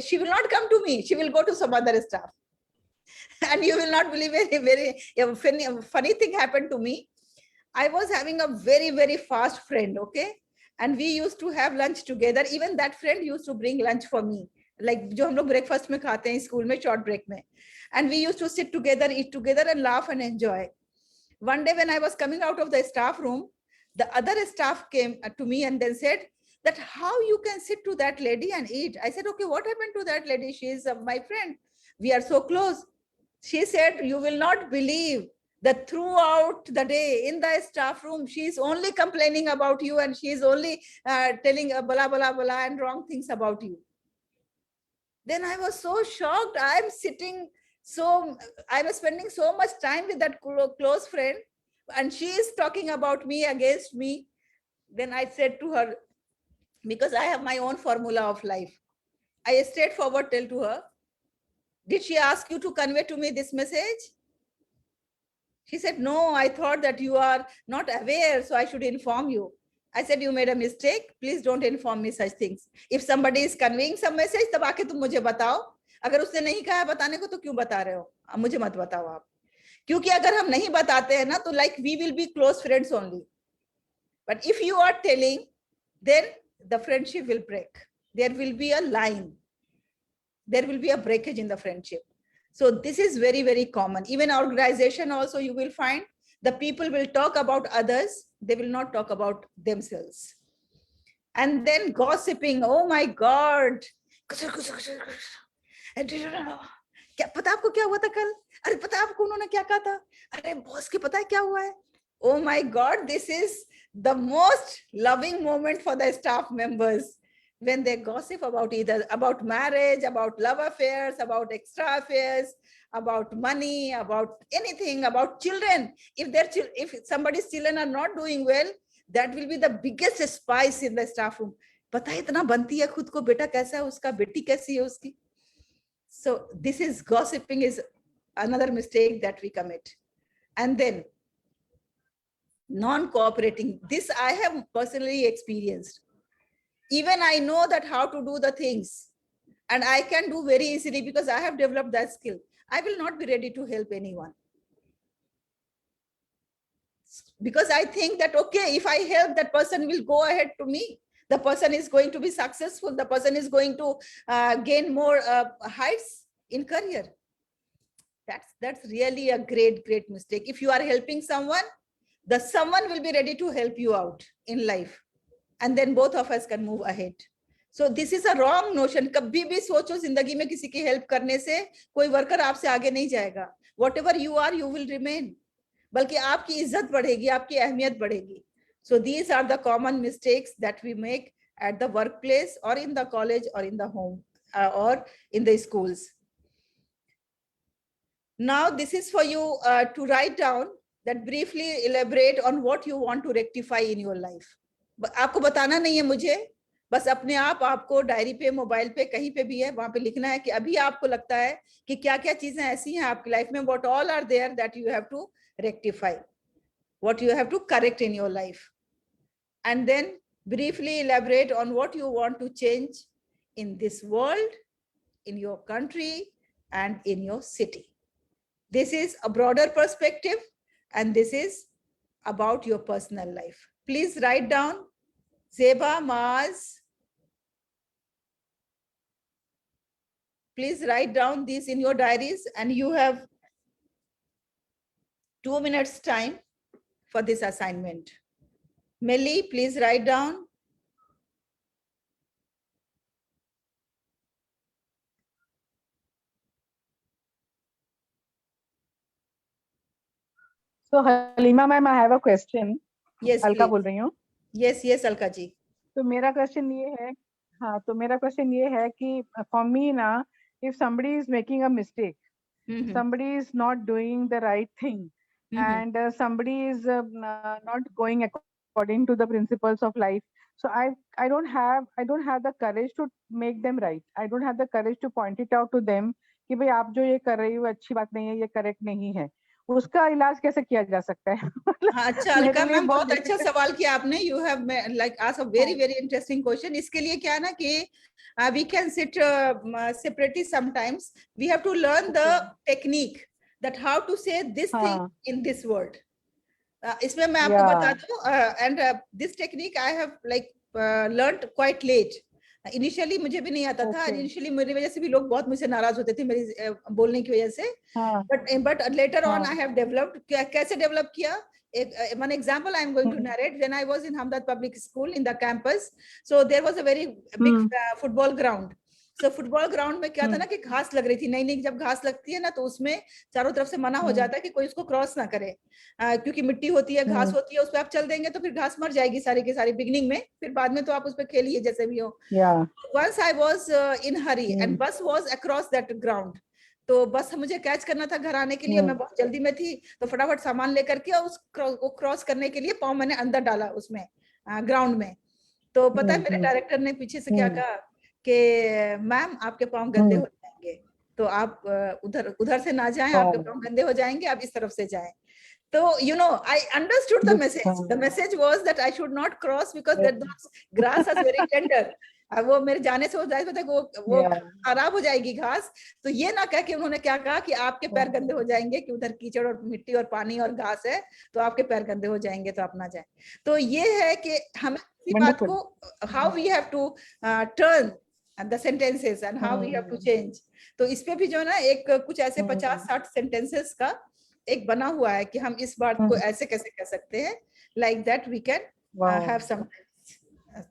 she will not come to me. She will go to some other staff. And you will not believe a very funny thing happened to me. I was having a very, very fast friend, okay? And we used to have lunch together. Even that friend used to bring lunch for me. Like jo hum log breakfast mein khate hain school mein, short break mein. And we used to sit together, eat together and laugh and enjoy. One day when I was coming out of the staff room, the other staff came to me and then said that how you can sit to that lady and eat. I said, okay, what happened to that lady? She is my friend. We are so close. She said, you will not believe that throughout the day in the staff room, she is only complaining about you and she is only telling bala, bala, bala and wrong things about you. Then I was so shocked. I'm spending so much time with that close friend and she is talking about me against me. Then I said to her, because I have my own formula of life, I straightforward tell to her, did she ask you to convey to me this message? She said, no, I thought that you are not aware, so I should inform you. I said, you made a mistake. Please don't inform me such things. If somebody is conveying some message, तब आके तुम मुझे बताओ. अगर उसने नहीं कहा बताने को तो क्यों बता रहे हो? मुझे मत बताओ आप. क्योंकि अगर हम नहीं बताते हैं ना, तो like we will be close friends only. But if you are telling, then the friendship will break. There will be a line. There will be a breakage in the friendship. So this is very, very common. Even organization also, you will find the people will talk about others. They will not talk about themselves. And then gossiping. Oh my God. क्या पता आपको क्या हुआ था कल? अरे पता आपको उन्होंने क्या कहा था? अरे बॉस के पता है क्या हुआ है? Oh my God, this is the most loving moment for the staff members. When they gossip about about marriage, about love affairs, about extra affairs, about money, about anything, about children. If somebody's children are not doing well, that will be the biggest spice in the staff room. पता है इतना बनती है खुद को, बेटा कैसा है उसका, बेटी कैसी है उसकी. So this is gossiping is another mistake that we commit. And then non-cooperating. This I have personally experienced. Even I know that how to do the things and I can do very easily because I have developed that skill. I will not be ready to help anyone. Because I think that, okay, if I help, that person will go ahead to me. The person is going to be successful. The person is going to gain more heights in career. That's really a great, great mistake. If you are helping someone, the someone will be ready to help you out in life. And then both of us can move ahead. So this is a wrong notion. कभी भी सोचो जिंदगी में किसी की help करने से कोई worker आपसे आगे नहीं जाएगा. Whatever you are, you will remain. बल्कि आपकी इज्जत बढ़ेगी, आपकी अहमियत बढ़ेगी. So these are the common mistakes that we make at the workplace or in the college or in the home or in the schools. Now this is for you to write down, that briefly elaborate on what you want to rectify in your life. आपको बताना नहीं है मुझे, बस अपने आप आपको diary पे, मोबाइल पे, कहीं पे भी है, वहां पे लिखना है कि अभी आपको लगता है कि क्या क्या चीजें ऐसी हैं आपकी लाइफ में, what all are there that you have to rectify, what you have to correct in your life. And then briefly elaborate on what you want to change in this world in your country, and in your city. This is a broader perspective, and this is about your personal life. Please write down, Zeba, Maaz. Please write down these in your diaries, and you have 2 minutes time for this assignment. Melly, please write down. So Halima ma'am, I have a question. Yes, Alka please. बोल रही हूँ. Yes, yes, Alka ji. तो मेरा question ये है, हाँ, तो मेरा क्वेश्चन ये है कि for me ना, if somebody is making a mistake, Mhm. somebody is not doing the right thing, Mhm. and somebody is not going according to the principles of life. So I don't have the courage to make them right. I don't have the courage to point it out to them कि भाई आप जो ये कर रही हो अच्छी बात नहीं है, ये करेक्ट नहीं है. उसका इलाज कैसे किया जा सकता है? हाँ, अच्छा मेरे अलका लिए मैम, बहुत बहुत अच्छा difficult- सवाल किया आपने. You have like asked a very very interesting question. इसके लिए क्या है ना कि we can sit separately sometimes. We have to learn the technique that how to say this thing हाँ, in this word. इसमें मैं आपको Yeah. बता दूं, and this technique I have like learned quite late. Initially मुझे भी नहीं आता था. Okay. इनिशियली मेरी वजह से भी लोग बहुत मुझसे नाराज होते थे मेरी बोलने की वजह से. हाँ, But later on हाँ. I have developed. कैसे develop किया? One example I am going to Hmm. narrate. When I was in Hamdard Public School in the campus, so there was a very big Hmm. football ground. So football ground में क्या था Hmm. ना कि घास लग रही थी. नई नई जब घास लगती है ना तो उसमें चारों तरफ से मना हो Hmm. जाता है कि कोई उसको क्रॉस ना करे, क्योंकि मिट्टी होती है, घास होती है, उस पर आप चल देंगे तो फिर घास मर जाएगी सारी की सारी बिगनिंग में. फिर बाद में तो आप उस पर खेलिए जैसे भी हो. Yeah. Once I was in hurry and bus was across that ground. तो बस मुझे कैच करना था घर आने के लिए. मैं बहुत जल्दी में थी तो फटाफट सामान लेकर के उस वो क्रॉस करने के लिए पाँव मैंने अंदर डाला उसमें ग्राउंड में. तो पता है मेरे डायरेक्टर ने पीछे से क्या कहा कि मैम आपके पाँव गंदे हो जाएंगे, तो आप उधर से ना जाएं, आपके पाँव गंदे हो जाएंगे, आप इस तरफ से जाएं. So, you know, I understood the message. The message was that I should not cross because that grass is very tender. वो मेरे जाने से हो जाए तो वो खराब हो जाएगी घास. तो ये ना कह के उन्होंने क्या कहा कि आपके पैर गंदे हो जाएंगे कि उधर कीचड़ और मिट्टी और पानी और घास है, तो आपके पैर गंदे हो जाएंगे, तो आप ना जाएं. तो ये है कि हमें इसी बात को how we have to turn the sentences and how we have to change. तो इस पे भी जो है ना एक कुछ ऐसे 50-60 sentences का एक बना हुआ है कि हम इस बात को ऐसे कैसे कह सकते हैं. Like that we can have some,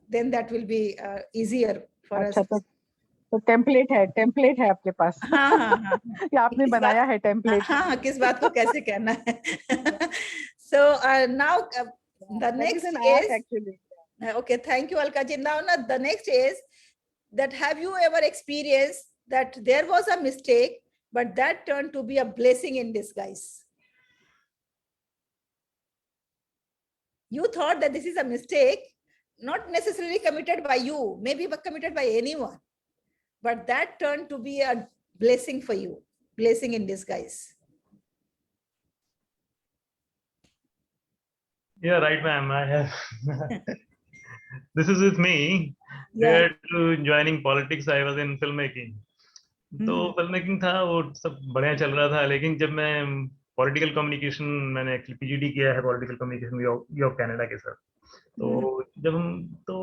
then that will be easier for us. अच्छा, तो टेम्पलेट है आपके पास. हाँ हाँ हाँ. या आपने बनाया है टेम्पलेट. हाँ हाँ, किस बात को कैसे कहना है. So now the next is actually. Okay, thank you Alka ji. Now the next is that have you ever experienced that there was a mistake but that turned to be a blessing in disguise? You thought that this is a mistake, not necessarily committed by you, maybe committed by anyone, but that turned to be a blessing for you, blessing in disguise. Yeah, right, ma'am. I have. This is with me. Yeah. Prior to joining politics, I was in filmmaking. तो filmmaking था, वो सब बढ़िया चल रहा था. लेकिन जब मैं पॉलिटिकल कम्युनिकेशन, मैंने एक्चुअली पीजीडी किया है पॉलिटिकल कम्युनिकेशन यॉर्क कनाडा के साथ. तो जब तो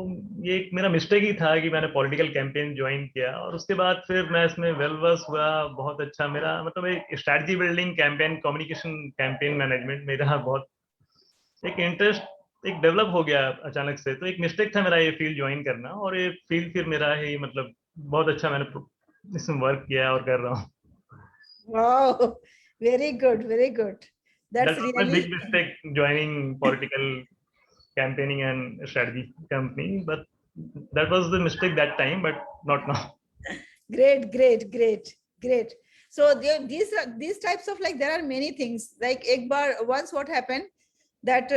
ये एक मेरा मिस्टेक ही था कि मैंने पॉलिटिकल कैंपेन ज्वाइन किया और उसके बाद फिर मैं इसमें वेल वर्स हुआ. बहुत अच्छा मेरा मतलब एक strategy building, campaign communication, campaign management मेरा बहुत एक इंटरेस्ट एक डेवलप हो गया अचानक से. तो एक मिस्टेक था मेरा ये फील्ड ज्वाइन करना, और ये फील्ड फिर मेरा ही मतलब बहुत अच्छा मैंने इसमें वर्क किया और कर रहा हूँ. Wow, very good, very good. That's my really big mistake joining political campaigning and strategy company, but that was the mistake that time, but not now. great, great, great, great. So these types of, like, there are many things. Like once what happened that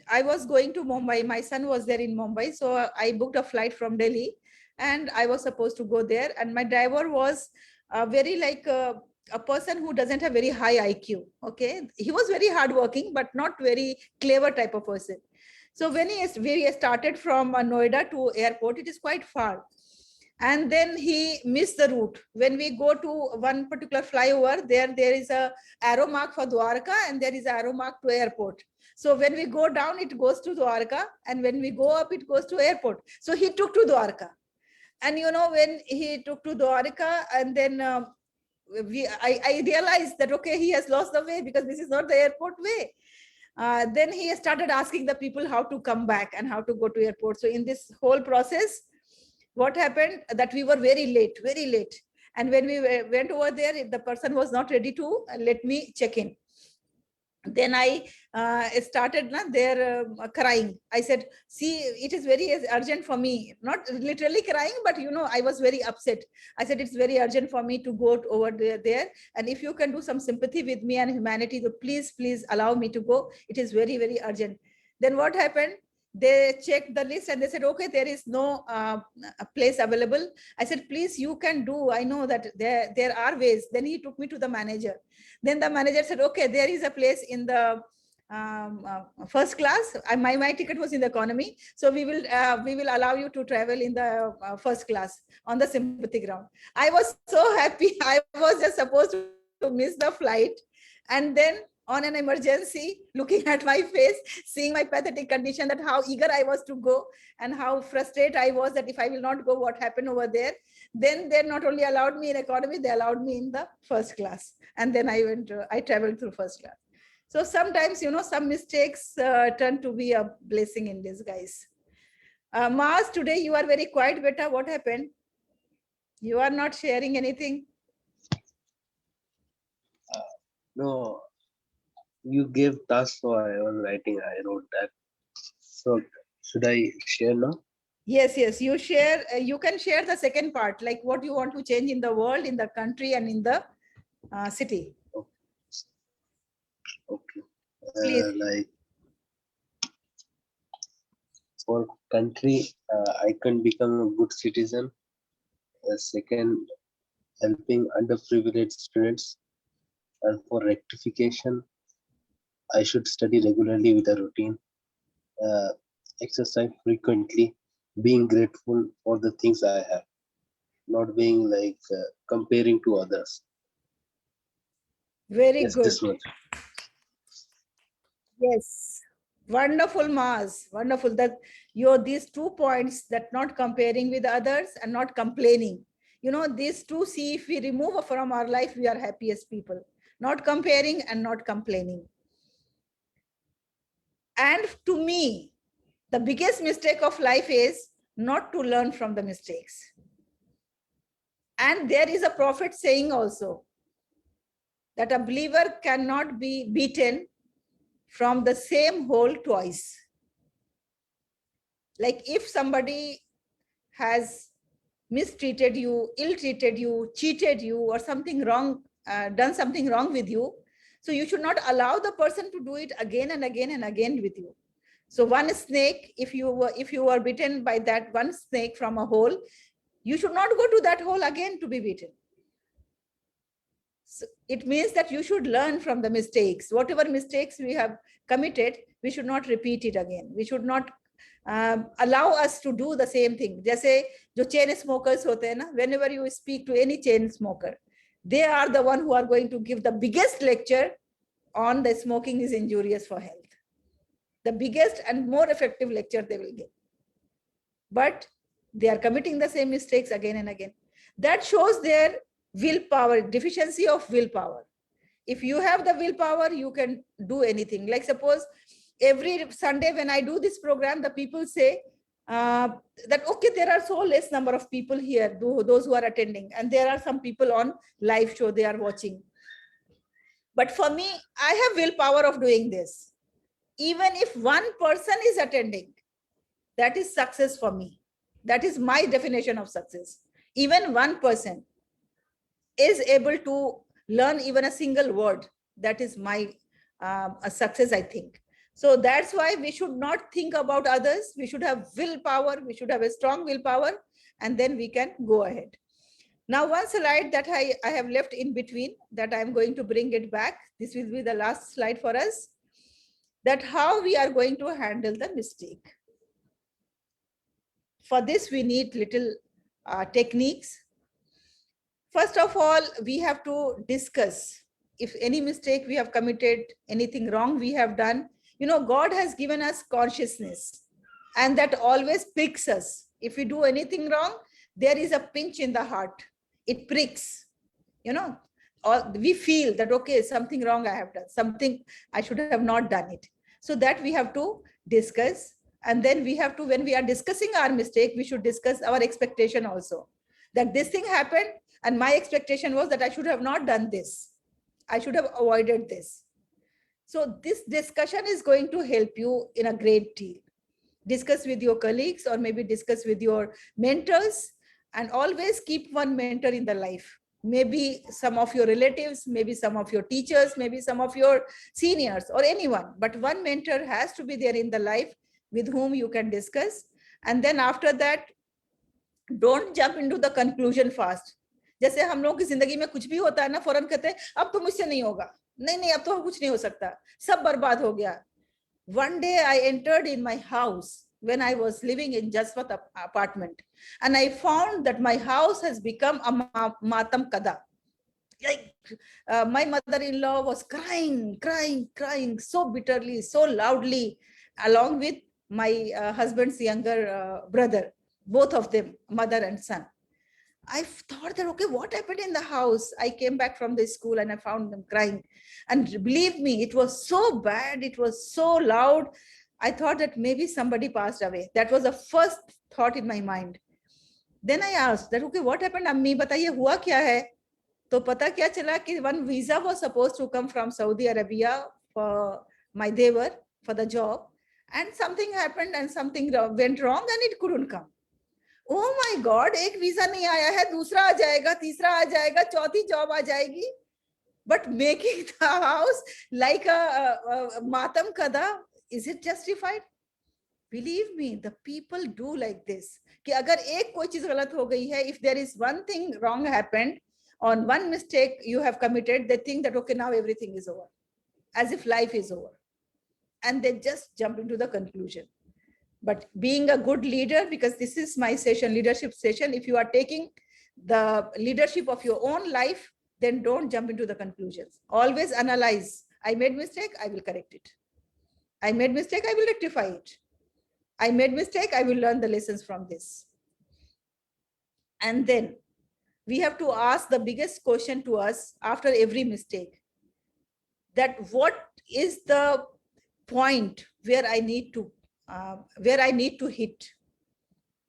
I was going to Mumbai. My son was there in Mumbai, so I booked a flight from Delhi, and I was supposed to go there. And my driver was very like a person who doesn't have very high IQ. Okay, he was very hardworking, but not very clever type of person. So when we started from Noida to airport, it is quite far. and then he missed the route. When we go to one particular flyover, there is a arrow mark for Dwarka and there is an arrow mark to airport. So when we go down, it goes to Dwarka, and when we go up, it goes to airport. So he took to Dwarka. And you know, when he took to Dwarka, and then I realized that, okay, he has lost the way because this is not the airport way. Then he started asking the people how to come back and how to go to airport. So in this whole process, what happened that we were very late, very late. And when we went over there, the person was not ready to let me check in. Then I started crying. I said, see, it is very urgent for me, not literally crying, but you know, I was very upset. I said, it's very urgent for me to go over there. And if you can do some sympathy with me and humanity, so please allow me to go. It is very, very urgent. Then what happened? They checked the list and they said, okay, there is no place available. I said, please, you can do. I know that there are ways. Then he took me to the manager. Then the manager said, okay, there is a place in the first class. My ticket was in the economy. So we will allow you to travel in the first class on the sympathy ground. I was so happy. I was just supposed to miss the flight. And then on an emergency, looking at my face, seeing my pathetic condition, that how eager I was to go and how frustrated I was that if I will not go, what happened over there. Then they not only allowed me in economy, they allowed me in the first class. And then I traveled through first class. So sometimes, you know, some mistakes turn to be a blessing in disguise. Mars, today you are very quiet, beta. What happened? You are not sharing anything. No, you gave task, so I was writing. I wrote that. So should I share now? Yes, you share. You can share the second part, like what you want to change in the world, in the country, and in the city. Okay. Please. Like for country, I can become a good citizen. Second, helping underprivileged students. And for rectification, I should study regularly with a routine, exercise frequently, being grateful for the things I have, not being like comparing to others. Very Yes, good. this much. Yes, wonderful, Mars. Wonderful that these 2 points, that not comparing with others and not complaining. You know, these two, see, if we remove from our life, we are happiest people. Not comparing and not complaining. And to me, the biggest mistake of life is not to learn from the mistakes. And there is a prophet saying also that a believer cannot be beaten from the same hole twice. Like if somebody has mistreated you, ill-treated you, cheated you, or something wrong, done something wrong with you, so you should not allow the person to do it again and again and again with you. So one snake, if you were bitten by that one snake from a hole, you should not go to that hole again to be bitten. So it means that you should learn from the mistakes. Whatever mistakes we have committed, we should not repeat it again. We should not allow us to do the same thing. जैसे जो chain smokers होते हैं ना, whenever you speak to any chain smoker, they are the one who are going to give the biggest lecture on the smoking is injurious for health. The biggest and more effective lecture they will give. But they are committing the same mistakes again and again. That shows their willpower, deficiency of willpower. If you have the willpower, you can do anything. Like suppose every Sunday when I do this program, the people say that, okay, there are so less number of people here, those who are attending, and there are some people on live show, they are watching. But for me, I have willpower of doing this. Even if one person is attending, that is success for me. That is my definition of success. Even one person is able to learn even a single word. That is my a success, I think. So that's why we should not think about others. We should have willpower. We should have a strong willpower, and then we can go ahead. Now, one slide that I have left in between, that I'm going to bring it back. This will be the last slide for us. That how we are going to handle the mistake. For this, we need little techniques. First of all, we have to discuss if any mistake we have committed, anything wrong we have done. You know, God has given us consciousness, and that always pricks us. If we do anything wrong, there is a pinch in the heart. It pricks, you know, or we feel that, okay, something wrong I have done, something I should have not done it. So that we have to discuss. And then we have to, when we are discussing our mistake, we should discuss our expectation also. That this thing happened, and my expectation was that I should have not done this. I should have avoided this. So this discussion is going to help you in a great deal. Discuss with your colleagues, or maybe discuss with your mentors, and always keep one mentor in the life. Maybe some of your relatives, maybe some of your teachers, maybe some of your seniors, or anyone. But one mentor has to be there in the life with whom you can discuss. And then after that, don't jump into the conclusion fast. जैसे हम लोगों की जिंदगी में कुछ भी होता है ना, फौरन कहते हैं अब तो मुझसे नहीं होगा, नहीं अब तो कुछ नहीं हो सकता, सब बर्बाद हो गया. One day I entered in my house when I was living in Jaswat apartment, and I found that my house has become a matam kada. Like my mother-in-law was crying so bitterly, so loudly, along with my husband's younger brother, both of them, mother and son. I thought that, okay, what happened in the house? I came back from the school and I found them crying. And believe me, it was so bad. It was so loud. I thought that maybe somebody passed away. That was the first thought in my mind. Then I asked that, okay, what happened? Ammi, bataiye hua kya hai? To pata kya chala ki one visa was supposed to come from Saudi Arabia for my devar for the job. And something happened and something went wrong and it couldn't come. Oh my God, एक visa नहीं आया है, दूसरा आ जाएगा, तीसरा आ जाएगा, चौथी job आ जाएगी. But making the house like a matam kada, is it justified? Believe me, the people do like this. कि अगर एक कोई चीज गलत हो गई है, if there is one thing wrong happened, on one mistake you have committed, they think that, okay, now everything is over, as if life is over. And they just jump into the conclusion. But being a good leader, because this is my session, leadership session, if you are taking the leadership of your own life, then don't jump into the conclusions. Always analyze. I made mistake, I will correct it. I made mistake, I will rectify it. I made mistake, I will learn the lessons from this. And then we have to ask the biggest question to us after every mistake, that what is the point where I need to hit,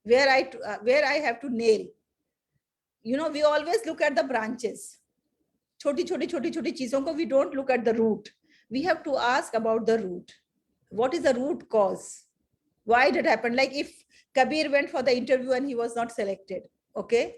where I have to nail. You know, we always look at the branches. Choti cheezon ko, we don't look at the root. We have to ask about the root. What is the root cause? Why did it happen? Like if Kabir went for the interview and he was not selected, okay?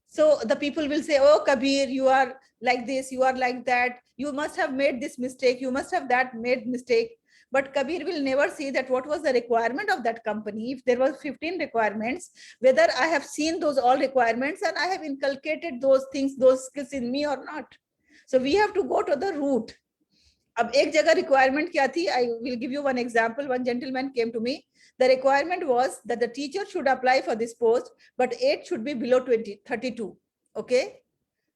So the people will say, oh, Kabir, you are like this, you are like that. You must have made this mistake. You must have made mistake. But Kabir will never see that what was the requirement of that company. If there was 15 requirements, whether I have seen those all requirements and I have inculcated those things, those skills in me or not. So we have to go to the root. Ab ek jagah requirement kya thi? I will give you one example. One gentleman came to me. The requirement was that the teacher should apply for this post, but age should be below 32. Okay.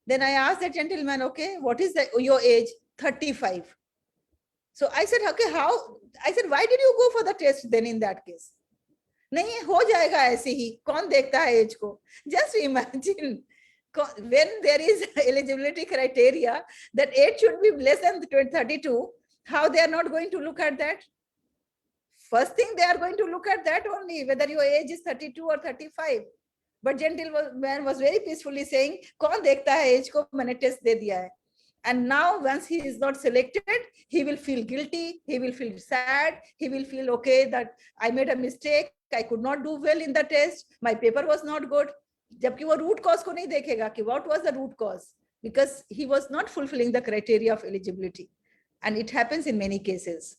Then I asked the gentleman, okay, what is your age? 35. So I said, okay, how? I said, why did you go for the test then in that case? नहीं हो जाएगा ऐसे ही, कौन देखता है as को? Just imagine when there is eligibility criteria that age should be less than 32, how they are not going to look at that? First thing they are going to look at that only, whether your age is 32 or 35. But gentleman was very peacefully saying, कौन देखता है as को? मैंने test दे दिया है. And now once he is not selected, he will feel guilty, he will feel sad, he will feel, okay, that I made a mistake, I could not do well in the test, my paper was not good. Jabki wo root cause ko nahi dekhega ki what was the root cause, because he was not fulfilling the criteria of eligibility. And it happens in many cases.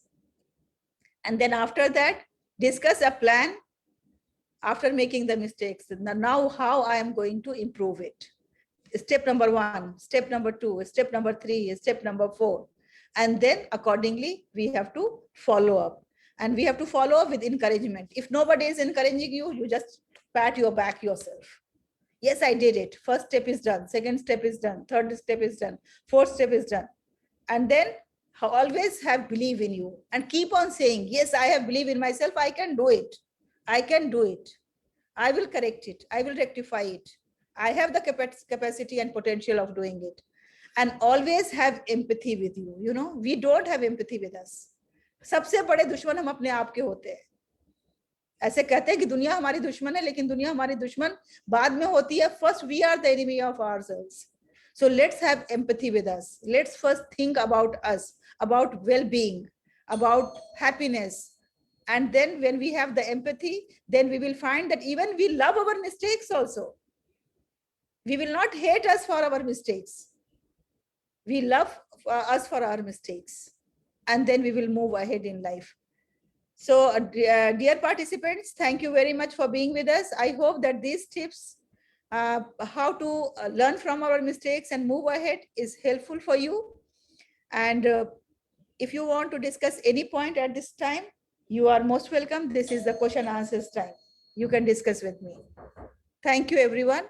And then after that, discuss a plan after making the mistakes. Now how I am going to improve it. Step number 1, step number 2, step number 3, step number 4. And then accordingly, we have to follow up. And we have to follow up with encouragement. If nobody is encouraging you, you just pat your back yourself. Yes, I did it. First step is done. Second step is done. Third step is done. Fourth step is done. And then always have belief in you and keep on saying, yes, I have belief in myself. I can do it. I can do it. I will correct it. I will rectify it. I have the capacity and potential of doing it. And always have empathy with you. You know, we don't have empathy with us. सबसे बड़े दुश्मन हम अपने आप के होते हैं. ऐसे कहते हैं कि दुनिया हमारी दुश्मन है, लेकिन दुनिया हमारी दुश्मन बाद में होती है. First, we are the enemy of ourselves. So let's have empathy with us. Let's first think about us, about well-being, about happiness. And then when we have the empathy, then we will find that even we love our mistakes also. We will not hate us for our mistakes. We love us for our mistakes. And then we will move ahead in life. So dear participants, thank you very much for being with us. I hope that these tips, how to learn from our mistakes and move ahead, is helpful for you. And if you want to discuss any point at this time, you are most welcome. This is the question answers time. You can discuss with me. Thank you, everyone.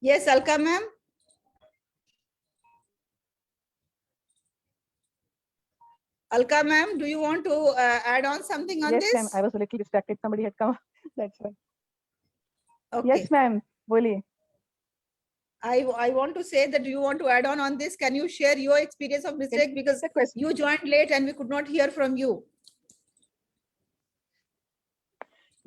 Yes, Alka ma'am. Alka ma'am, do you want to add on something on Yes, this? ma'am. I was a little distracted. Somebody had come. That's why. Okay. Yes, ma'am. Boli. I want to say that, do you want to add on this? Can you share your experience of mistake? Because The question. you joined late and we could not hear from you.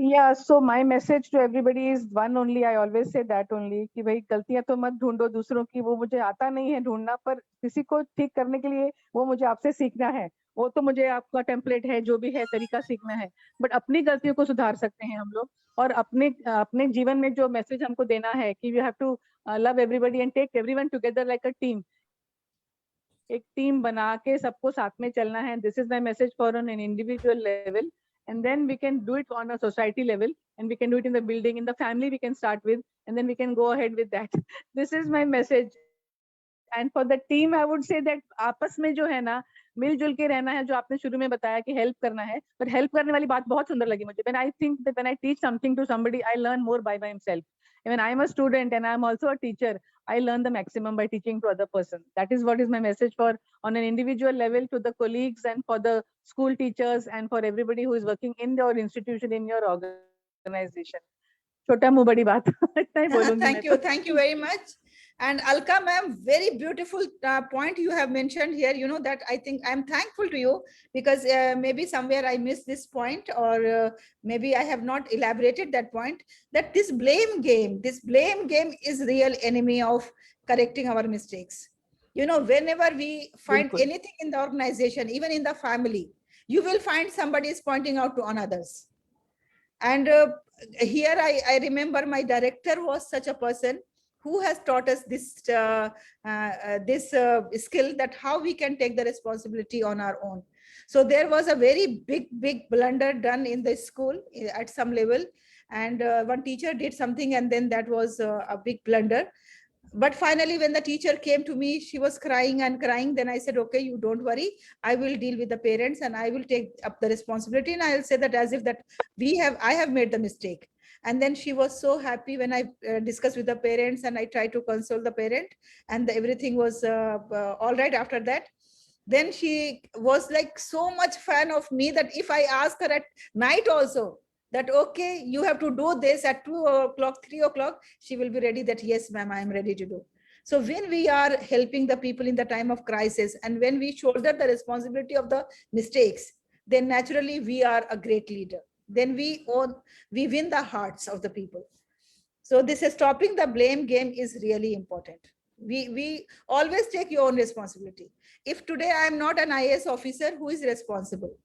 Yeah, so my message to everybody is one only. I always say that only कि भाई गलतियां तो मत ढूंढो दूसरों की, वो मुझे आता नहीं है ढूंढना, पर किसी को ठीक करने के लिए वो मुझे आपसे सीखना है. वो तो मुझे आपका टेम्पलेट है, जो भी है तरीका सीखना है, बट अपनी गलतियों को सुधार सकते हैं हम लोग. और अपने जीवन में जो मैसेज हमको देना है कि you have to love everybody and take everyone together like a team. एक टीम बना के सबको साथ में चलना है. This is my message for on an individual level, and then we can do it on a society level, and we can do it in the building, in the family we can start with, and then we can go ahead with that. This is my message. And for the team I would say that आपस में जो है ना मिलजुल के रहना है, जो आपने शुरू में बताया कि हेल्प करना है, पर हेल्प करने वाली बात बहुत सुंदर लगी मुझे. When I think that when I teach something to somebody, I learn more by myself. And when I'm a student and I'm also a teacher, I learn the maximum by teaching to other person. That is what is my message for on an individual level to the colleagues and for the school teachers and for everybody who is working in your institution, in your organization. छोटा मुंह बड़ी बात. इतना ही बोलूंगी मैं तो. Thank you very much. And Alka ma'am, very beautiful point you have mentioned here. You know that I think I'm thankful to you because maybe somewhere I missed this point, or maybe I have not elaborated that point, that this blame game is real enemy of correcting our mistakes. You know, whenever we find Bilkul. anything in the organization, even in the family, you will find somebody is pointing out to on others. And here I remember my director was such a person who has taught us this skill, that how we can take the responsibility on our own. So there was a very big blunder done in the school at some level, and one teacher did something, and then that was a big blunder. But finally, when the teacher came to me, she was crying and crying. Then I said, okay, you don't worry. I will deal with the parents and I will take up the responsibility. And I'll say that as if that I have made the mistake. And then she was so happy when I discussed with the parents and I tried to console the parent, and everything was all right after that. Then she was like so much fan of me that if I ask her at night also, that okay, you have to do this at 2 o'clock, 3 o'clock, she will be ready that yes, ma'am, I am ready to do. So when we are helping the people in the time of crisis, and when we shoulder the responsibility of the mistakes, then naturally we are a great leader. Then we win the hearts of the people. So this is stopping the blame game is really important. We always take your own responsibility. If today I am not an IAS officer, who is responsible?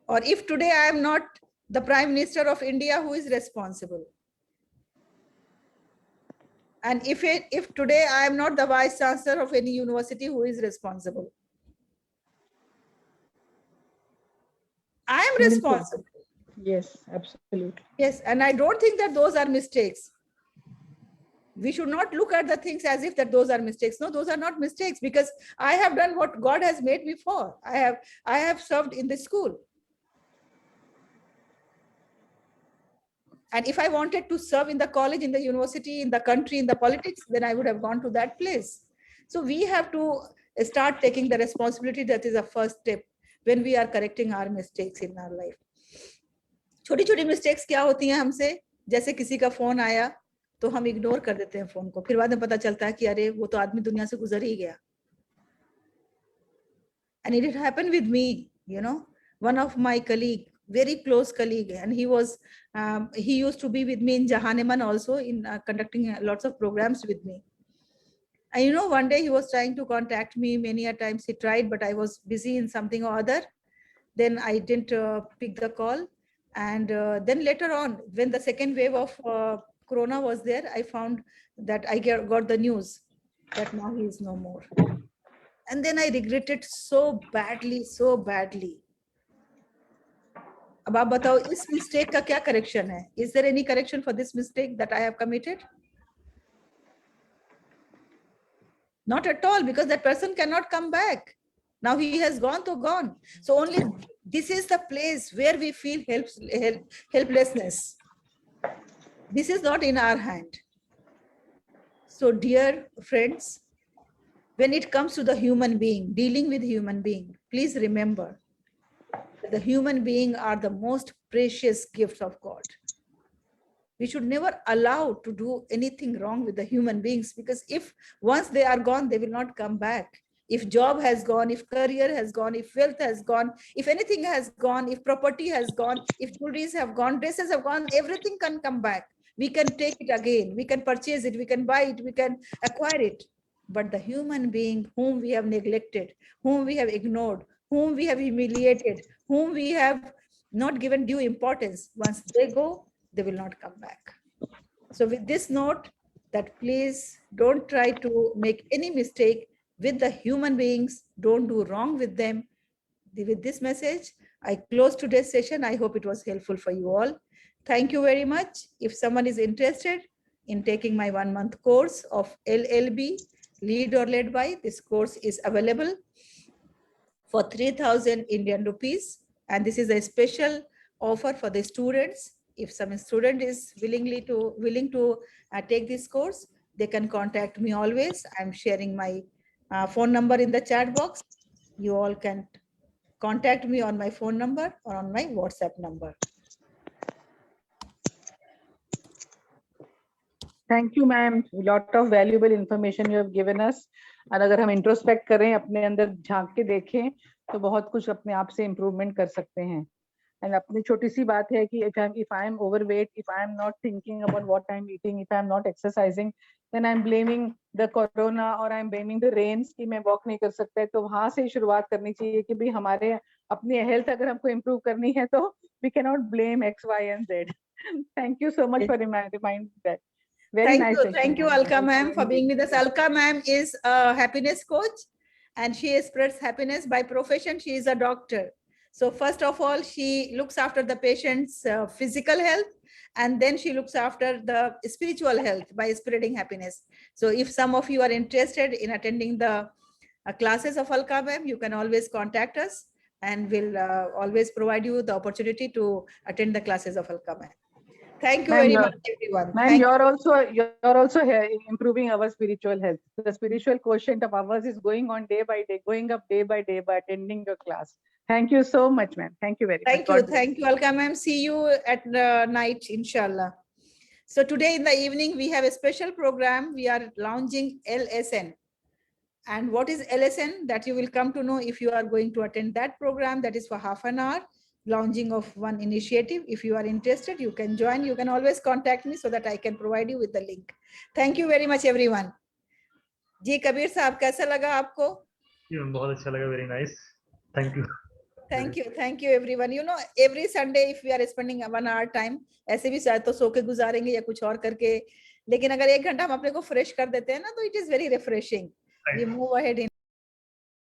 Or if today I am not the Prime Minister of India, who is responsible? And if today I am not the Vice Chancellor of any university, who is responsible? I am Bilkul. responsible. Yes, absolutely. Yes, and I don't think that those are mistakes. We should not look at the things as if that those are mistakes. No, those are not mistakes, because I have done what God has made me for. I have served in the school. And if I wanted to serve in the college, in the university, in the country, in the politics, then I would have gone to that place. So we have to start taking the responsibility. That is the first step when we are correcting our mistakes in our life. छोटी छोटी mistakes क्या होती हैं हमसे, जैसे किसी का phone आया तो हम इग्नोर कर देते हैं फोन को, फिर बाद में पता चलता है कि अरे वो तो आदमी दुनिया से गुजर ही गया. And it happened with me, you know, one of my colleague, very close colleague, and he used to be with me in Jahaneman also, in conducting lots of programs with me. And you know, one day he was trying to contact me many a times. He tried, but I was busy in something or other. Then I didn't pick the call. And then later on, when the second wave of Corona was there, I found that I got the news that now he is no more. And then I regretted so badly, so badly. अब आप बताओ इस mistake का क्या correction है? Is there any correction for this mistake that I have committed? Not at all, because that person cannot come back. Now he has gone to gone. So only this is the place where we feel helplessness. This is not in our hand. So dear friends, when it comes to the human being, dealing with human being, please remember that the human being are the most precious gifts of God. We should never allow to do anything wrong with the human beings, because if once they are gone, they will not come back. If job has gone, if career has gone, if wealth has gone, if anything has gone, if property has gone, if jewelries have gone, dresses have gone, everything can come back. We can take it again. We can purchase it. We can buy it. We can acquire it. But the human being whom we have neglected, whom we have ignored, whom we have humiliated, whom we have not given due importance, once they go, they will not come back. So with this note, that please don't try to make any mistake with the human beings. Don't do wrong with them. With this message, I close today's session. I hope it was helpful for you all. Thank you very much. If someone is interested in taking my 1-month course of LLB, Lead or Led By, this course is available for 3,000 Indian rupees. And this is a special offer for the students. If some student is willing to take this course, they can contact me always. I'm sharing my phone number in the chat box. You all can contact me on my phone number or on my WhatsApp number. Thank you, ma'am. A lot of valuable information you have given us. और अगर हम introspect करें, अपने अंदर झांक के देखें, तो बहुत कुछ अपने आप से इम्प्रूवमेंट कर सकते हैं. And अपनी छोटी सी बात है कि if I am overweight, if I am not thinking about what I am eating, if I am not exercising, then I am blaming the corona or I am blaming the rains कि मैं walk नहीं कर सकता है. तो वहाँ से शुरुआत करनी चाहिए कि भाई हमारे अपनी health अगर हमको improve करनी है तो we cannot blame X, Y, and Z. Thank you so much for reminding that. Very nice. Thank you, Alka ma'am, for being with us. Alka ma'am is a happiness coach, and she spreads happiness by profession. She is a doctor. So first of all, she looks after the patient's physical health, and then she looks after the spiritual health by spreading happiness. So if some of you are interested in attending the classes of Alka ma'am, you can always contact us, and we'll always provide you the opportunity to attend the classes of Alka ma'am. Thank you very much, everyone. Ma'am, you're also here improving our spiritual health. The spiritual quotient of ours is going on day by day, going up day by day by attending your class. Thank you so much, ma'am. Thank you very much. Thank you, Alka ma'am. See you at the night, inshallah. So today in the evening, we have a special program. We are launching LSN. And what is LSN? That you will come to know if you are going to attend that program. That is for half an hour. Launching of one initiative. If you are interested, you can join. You can always contact me so that I can provide you with the link. Thank you very much, everyone. जी कबीर साहब, कैसा लगा आपको? बहुत अच्छा लगा. Very nice. Thank you. Thank you everyone. You know, every Sunday if we are spending 1 hour time, ऐसे भी शायद तो सो के गुजारेंगे या कुछ और करके, लेकिन अगर 1 घंटा हम अपने को फ्रेश कर देते हैं ना, तो it is very refreshing. We move ahead in